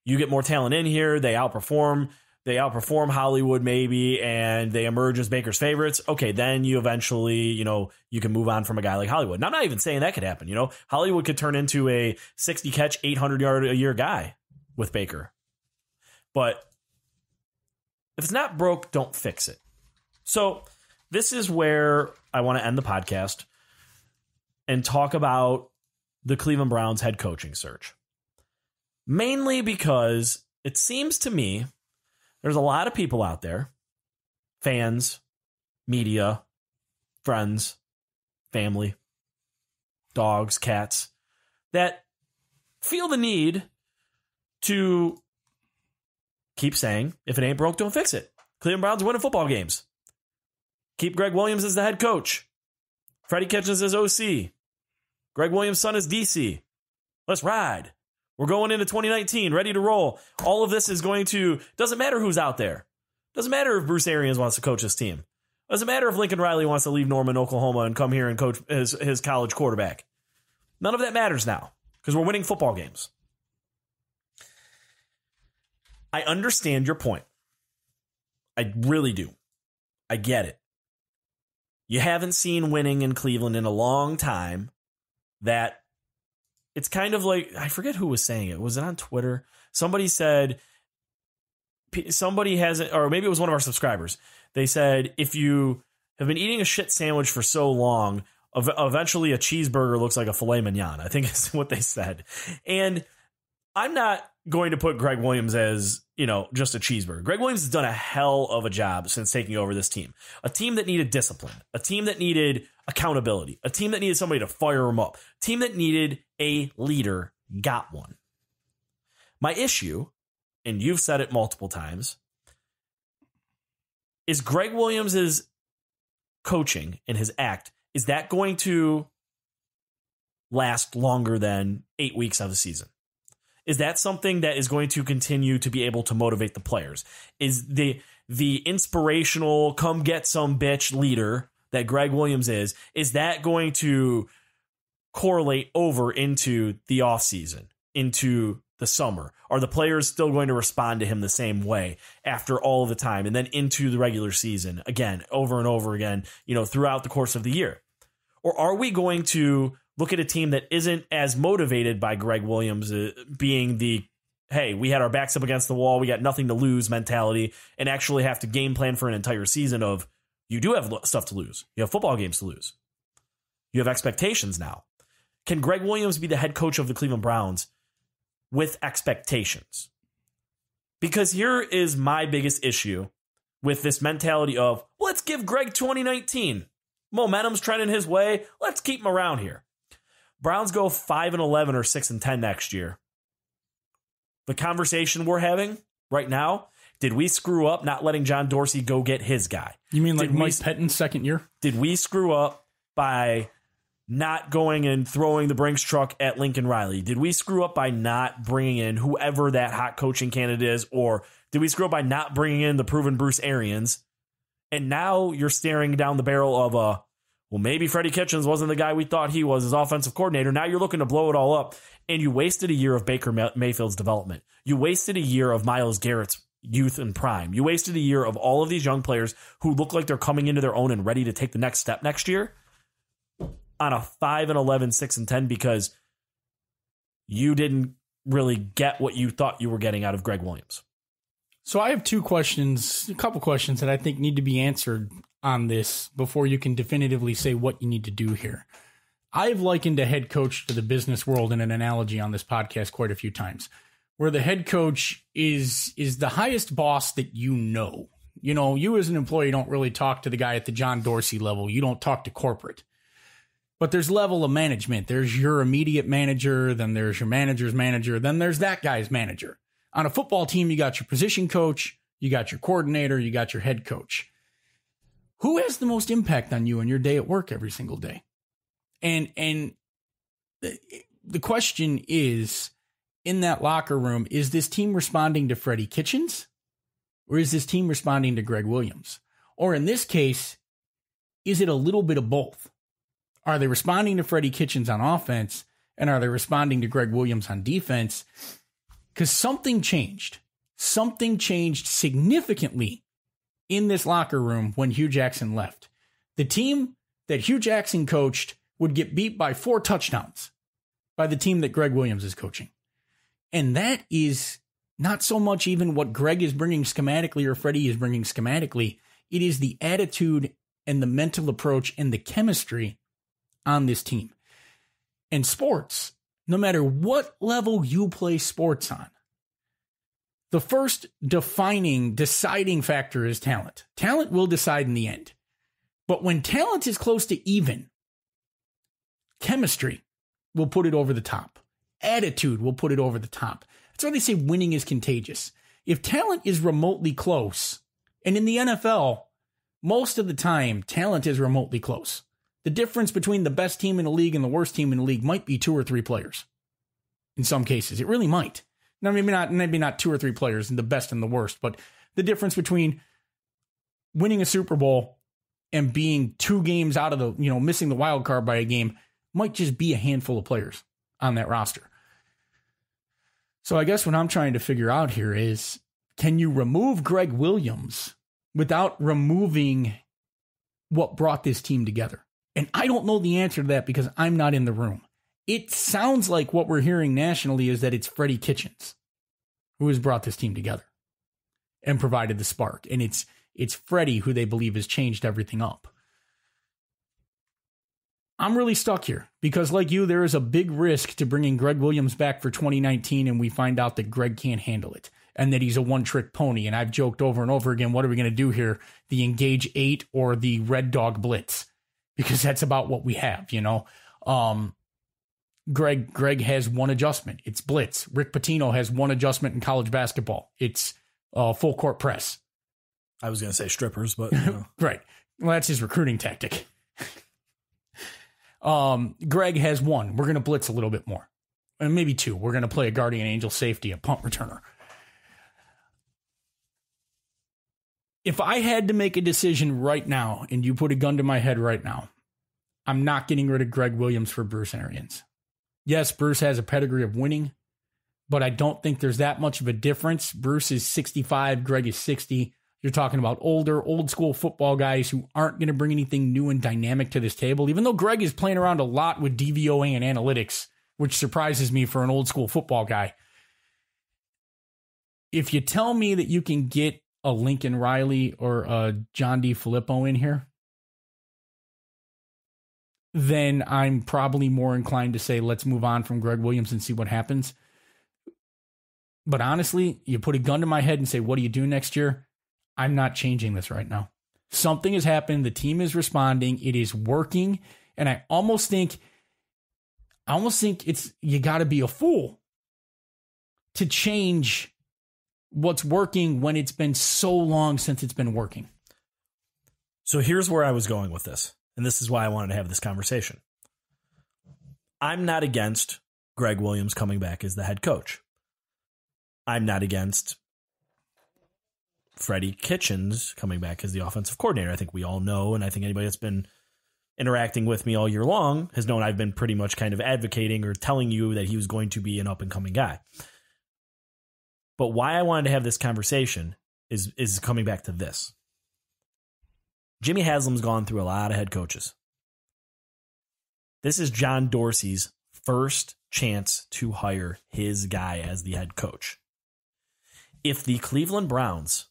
you get more talent in here. They outperform Hollywood maybe, and they emerge as Baker's favorites. Okay, then you eventually, you can move on from a guy like Hollywood. And I'm not even saying that could happen. Hollywood could turn into a 60 catch, 800 yard a year guy with Baker. But if it's not broke, don't fix it. So this is where I want to end the podcast and talk about the Cleveland Browns head coaching search. Mainly because it seems to me there's a lot of people out there, fans, media, friends, family, dogs, cats, that feel the need to keep saying, if it ain't broke, don't fix it. Cleveland Browns are winning football games. Keep Greg Williams as the head coach. Freddie Kitchens as OC. Greg Williams' son is DC. Let's ride. We're going into 2019, ready to roll. All of this is going to, doesn't matter who's out there. Doesn't matter if Bruce Arians wants to coach his team. Doesn't matter if Lincoln Riley wants to leave Norman, Oklahoma and come here and coach his college quarterback. None of that matters now because we're winning football games. I understand your point. I really do. I get it. You haven't seen winning in Cleveland in a long time. That it's kind of like, I forget who was saying it. Was it on Twitter? Somebody said, somebody hasn't, or maybe it was one of our subscribers. They said, if you have been eating a shit sandwich for so long, eventually a cheeseburger looks like a filet mignon. I think is what they said. And I'm not going to put Greg Williams as, just a cheeseburger. Greg Williams has done a hell of a job since taking over this team. A team that needed discipline. A team that needed accountability. A team that needed somebody to fire him up. A team that needed a leader got one. My issue, and you've said it multiple times, is Greg Williams' coaching and his act, is that going to last longer than 8 weeks of the season? Is that something that is going to continue to be able to motivate the players? Is the inspirational come get some bitch leader that Greg Williams is that going to correlate over into the offseason, into the summer? Are the players still going to respond to him the same way after all of the time and then into the regular season again, over and over again, throughout the course of the year? Or are we going to look at a team that isn't as motivated by Greg Williams being the, hey, we had our backs up against the wall, we got nothing to lose mentality, and actually have to game plan for an entire season of, you do have stuff to lose. You have football games to lose. You have expectations now. Can Greg Williams be the head coach of the Cleveland Browns with expectations? Because here is my biggest issue with this mentality of, let's give Greg 2019. Momentum's trending his way. Let's keep him around here. Browns go 5-11 or 6-10 next year. The conversation we're having right now, did we screw up not letting John Dorsey go get his guy? You mean like Mike Pettin's second year? Did we screw up by not going and throwing the Brinks truck at Lincoln Riley? Did we screw up by not bringing in whoever that hot coaching candidate is? Or did we screw up by not bringing in the proven Bruce Arians? And now you're staring down the barrel of well, maybe Freddie Kitchens wasn't the guy we thought he was as offensive coordinator. Now you're looking to blow it all up, and you wasted a year of Baker Mayfield's development. You wasted a year of Myles Garrett's youth and prime. You wasted a year of all of these young players who look like they're coming into their own and ready to take the next step next year on a 5-11, 6-10 because you didn't really get what you thought you were getting out of Greg Williams. So I have a couple questions that I think need to be answered on this before you can definitively say what you need to do here. I've likened a head coach to the business world in an analogy on this podcast quite a few times, where the head coach is the highest boss that you know. You as an employee don't really talk to the guy at the John Dorsey level. You don't talk to corporate. But there's level of management. There's your immediate manager, then there's your manager's manager, then there's that guy's manager. On a football team, you got your position coach, you got your coordinator, you got your head coach. Who has the most impact on you and your day at work every single day? And the question is in that locker room, is this team responding to Freddie Kitchens? Or is this team responding to Greg Williams? Or in this case, is it a little bit of both? Are they responding to Freddie Kitchens on offense? And are they responding to Greg Williams on defense? Because something changed. Something changed significantly in this locker room when Hugh Jackson left. The team that Hugh Jackson coached would get beat by 4 touchdowns by the team that Greg Williams is coaching. And that is not so much even what Greg is bringing schematically or Freddie is bringing schematically. It is the attitude and the mental approach and the chemistry on this team. And sports, no matter what level you play sports on, the first deciding factor is talent. Talent will decide in the end. But when talent is close to even, chemistry will put it over the top. Attitude will put it over the top. That's why they say winning is contagious. If talent is remotely close, and in the NFL, most of the time, talent is remotely close. The difference between the best team in the league and the worst team in the league might be 2 or 3 players. In some cases, it really might. Now, maybe not 2 or 3 players, and the best and the worst, but the difference between winning a Super Bowl and being 2 games out of the, missing the wild card by a game might just be a handful of players on that roster. So I guess what I'm trying to figure out here is, can you remove Greg Williams without removing what brought this team together? And I don't know the answer to that because I'm not in the room. It sounds like what we're hearing nationally is that it's Freddie Kitchens who has brought this team together and provided the spark. And it's Freddie who they believe has changed everything up. I'm really stuck here because, like you, there is a big risk to bringing Greg Williams back for 2019 and we find out that Greg can't handle it and that he's a one-trick pony. And I've joked over and over again, what are we going to do here? The Engage 8 or the Red Dog Blitz? Because that's about what we have, Greg has one adjustment. It's blitz. Rick Pitino has one adjustment in college basketball. It's full court press. I was going to say strippers, but right. Well, that's his recruiting tactic. Greg has one. We're going to blitz a little bit more, and maybe 2. We're going to play a guardian angel safety, a punt returner. If I had to make a decision right now, and you put a gun to my head right now, I'm not getting rid of Greg Williams for Bruce Arians. Yes, Bruce has a pedigree of winning, but I don't think there's that much of a difference. Bruce is 65, Greg is 60. You're talking about older, old school football guys who aren't going to bring anything new and dynamic to this table, even though Greg is playing around a lot with DVOA and analytics, which surprises me for an old school football guy. If you tell me that you can get a Lincoln Riley or a John D. Filippo in here, then I'm probably more inclined to say, let's move on from Greg Williams and see what happens. But honestly, you put a gun to my head and say, what do you do next year? I'm not changing this right now. Something has happened. The team is responding. It is working. And I almost think it's, you got to be a fool to change what's working when it's been so long since it's been working. So here's where I was going with this. And this is why I wanted to have this conversation. I'm not against Greg Williams coming back as the head coach. I'm not against Freddie Kitchens coming back as the offensive coordinator. I think we all know, and I think anybody that's been interacting with me all year long has known I've been pretty much kind of advocating or telling you that he was going to be an up-and-coming guy. But why I wanted to have this conversation is coming back to this. Jimmy Haslam's gone through a lot of head coaches. This is John Dorsey's first chance to hire his guy as the head coach. If the Cleveland Browns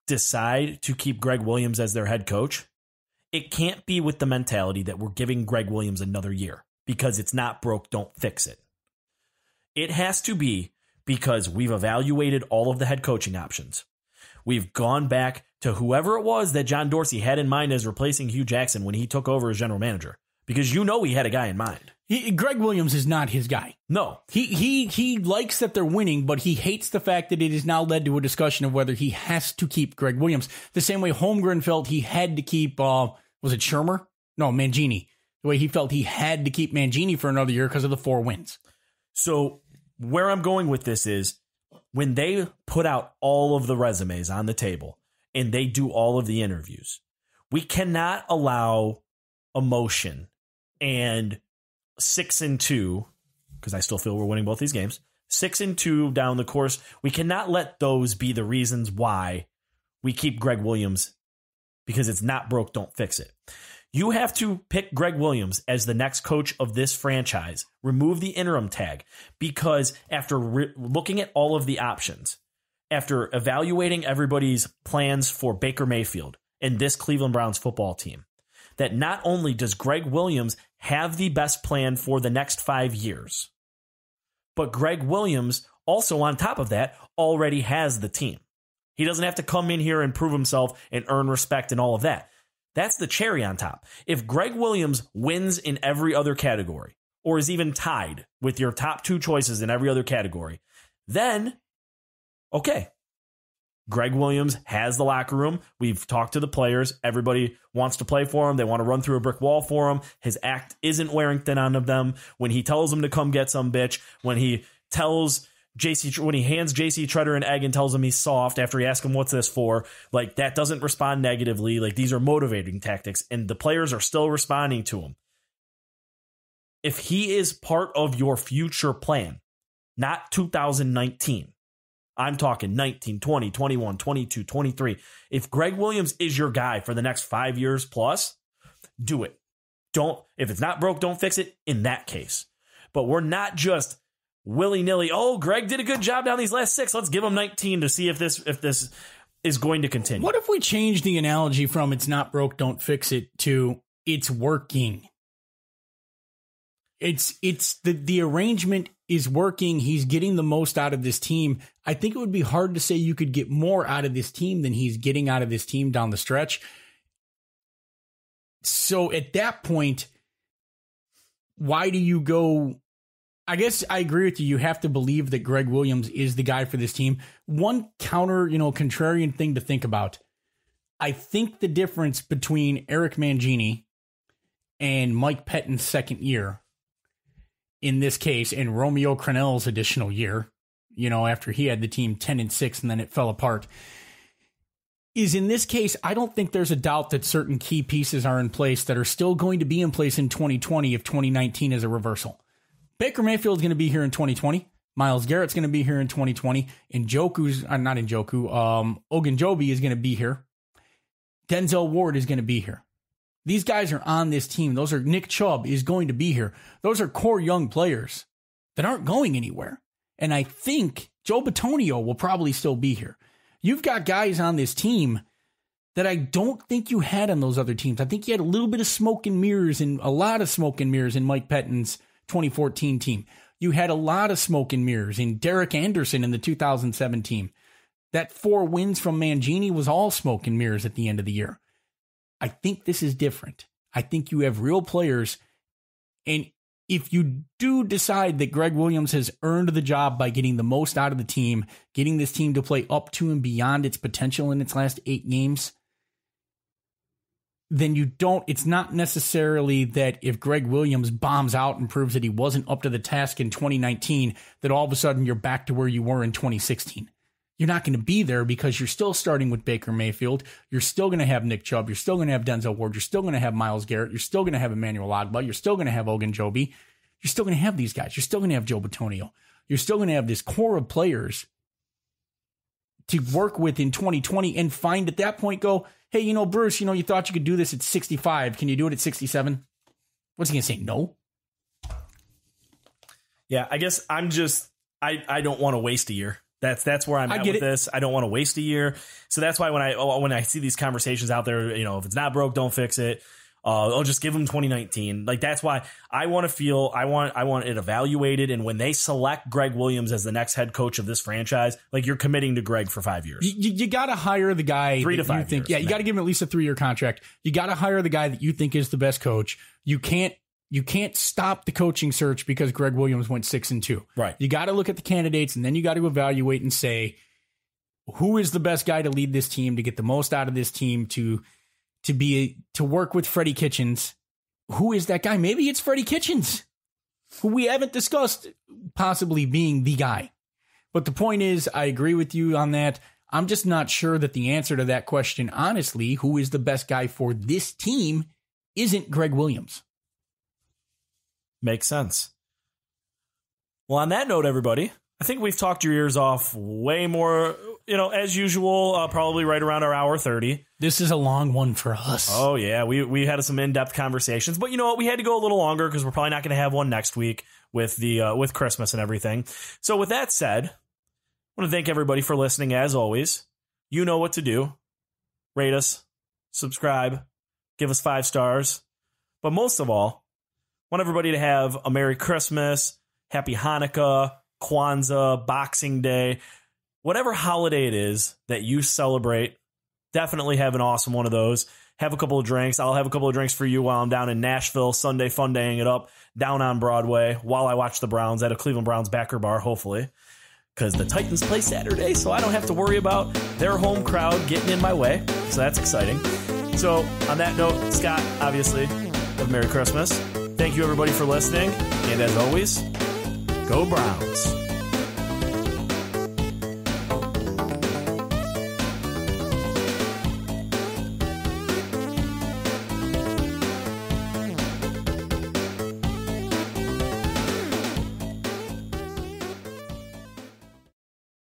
decide to keep Greg Williams as their head coach, it can't be with the mentality that we're giving Greg Williams another year because it's not broke, don't fix it. It has to be because we've evaluated all of the head coaching options. We've gone back to whoever it was that John Dorsey had in mind as replacing Hugh Jackson when he took over as general manager. Because he had a guy in mind. Greg Williams is not his guy. No. He likes that they're winning, but he hates the fact that it has now led to a discussion of whether he has to keep Greg Williams. The same way Holmgren felt he had to keep, was it Shermer? No, Mangini. The way he felt he had to keep Mangini for another year because of the 4 wins. So where I'm going with this is when they put out all of the resumes on the table and they do all of the interviews, we cannot allow emotion and 6-2, because I still feel we're winning both these games, 6-2 down the course. We cannot let those be the reasons why we keep Greg Williams, because it's not broke, don't fix it. You have to pick Greg Williams as the next coach of this franchise. Remove the interim tag, because after looking at all of the options, after evaluating everybody's plans for Baker Mayfield and this Cleveland Browns football team, that not only does Greg Williams have the best plan for the next 5 years, but Greg Williams also, on top of that, already has the team. He doesn't have to come in here and prove himself and earn respect and all of that. That's the cherry on top. If Greg Williams wins in every other category, or is even tied with your top 2 choices in every other category, then, okay, Greg Williams has the locker room. We've talked to the players. Everybody wants to play for him. They want to run through a brick wall for him. His act isn't wearing thin on them. When he tells them to come get some bitch, when he hands JC Treader an egg and tells him he's soft after he asks him what's this for, like, that doesn't respond negatively. Like, these are motivating tactics, and the players are still responding to him. If he is part of your future plan, not 2019, I'm talking 19, 20, 21, 22, 23. If Greg Williams is your guy for the next 5 years plus, do it. If it's not broke, don't fix it in that case. But we're not just willy-nilly, oh, Greg did a good job down these last 6. Let's give him 19 to see if this is going to continue. What if we change the analogy from it's not broke, don't fix it to it's working? It's the arrangement is working. He's getting the most out of this team. I think it would be hard to say you could get more out of this team than he's getting out of this team down the stretch. So at that point, why do you go? I guess I agree with you. You have to believe that Greg Williams is the guy for this team. One contrarian thing to think about. I think the difference between Eric Mangini and Mike Pettine's second year in this case, and Romeo Crennel's additional year, after he had the team 10-6 and then it fell apart, is in this case, I don't think there's a doubt that certain key pieces are in place that are still going to be in place in 2020 if 2019 is a reversal. Baker Mayfield's going to be here in 2020. Myles Garrett's going to be here in 2020. Ogunjobi is going to be here. Denzel Ward is going to be here. These guys are on this team. Nick Chubb is going to be here. Those are core young players that aren't going anywhere. And I think Joe Bitonio will probably still be here. You've got guys on this team that I don't think you had on those other teams. I think you had a little bit of smoke and mirrors, and a lot of smoke and mirrors in Mike Pettine's 2014 team. You had a lot of smoke and mirrors in Derek Anderson in the 2007 team. That 4 wins from Mangini was all smoke and mirrors at the end of the year. I think this is different. I think you have real players. And if you do decide that Greg Williams has earned the job by getting the most out of the team, getting this team to play up to and beyond its potential in its last 8 games, then it's not necessarily that if Greg Williams bombs out and proves that he wasn't up to the task in 2019, that all of a sudden you're back to where you were in 2016. You're not going to be there because you're still starting with Baker Mayfield. You're still going to have Nick Chubb. You're still going to have Denzel Ward. You're still going to have Myles Garrett. You're still going to have Emmanuel Ogbah. You're still going to have Ogunjobi. You're still going to have these guys. You're still going to have Joe Bitonio. You're still going to have this core of players to work with in 2020 and find at that point go, hey, Bruce, you thought you could do this at 65. Can you do it at 67? What's he going to say? No. Yeah, I guess I don't want to waste a year. That's where I'm at with this. I don't want to waste a year. So that's why when I see these conversations out there, if it's not broke, don't fix it. I'll just give them 2019. Like, that's why I want it evaluated. And when they select Greg Williams as the next head coach of this franchise, like, you're committing to Greg for 5 years. You got to hire the guy 3 to 5 years. Yeah, you got to give him at least a 3-year contract. You got to hire the guy that you think is the best coach. You can't stop the coaching search because Greg Williams went 6-2. Right. You got to look at the candidates, and then you got to evaluate and say, who is the best guy to lead this team, to get the most out of this team, to work with Freddie Kitchens. Who is that guy? Maybe it's Freddie Kitchens. who we haven't discussed possibly being the guy. But the point is, I agree with you on that. I'm just not sure that the answer to that question, honestly, who is the best guy for this team, isn't Greg Williams. Makes sense. Well, on that note, everybody, I think we've talked your ears off way more, as usual, probably right around our hour 30. This is a long one for us. Oh, yeah. We had some in-depth conversations. But you know what? We had to go a little longer because we're probably not going to have one next week with with Christmas and everything. So with that said, I want to thank everybody for listening, as always. You know what to do. Rate us, subscribe, give us 5 stars. But most of all, I want everybody to have a Merry Christmas, Happy Hanukkah, Kwanzaa, Boxing Day, whatever holiday it is that you celebrate. Definitely have an awesome one of those. Have a couple of drinks. I'll have a couple of drinks for you while I'm down in Nashville, Sunday fun daying it up down on Broadway while I watch the Browns at a Cleveland Browns backer bar, hopefully, because the Titans play Saturday, so I don't have to worry about their home crowd getting in my way. So that's exciting. So on that note, Scott, obviously, have a Merry Christmas. Thank you, everybody, for listening. And as always, go Browns.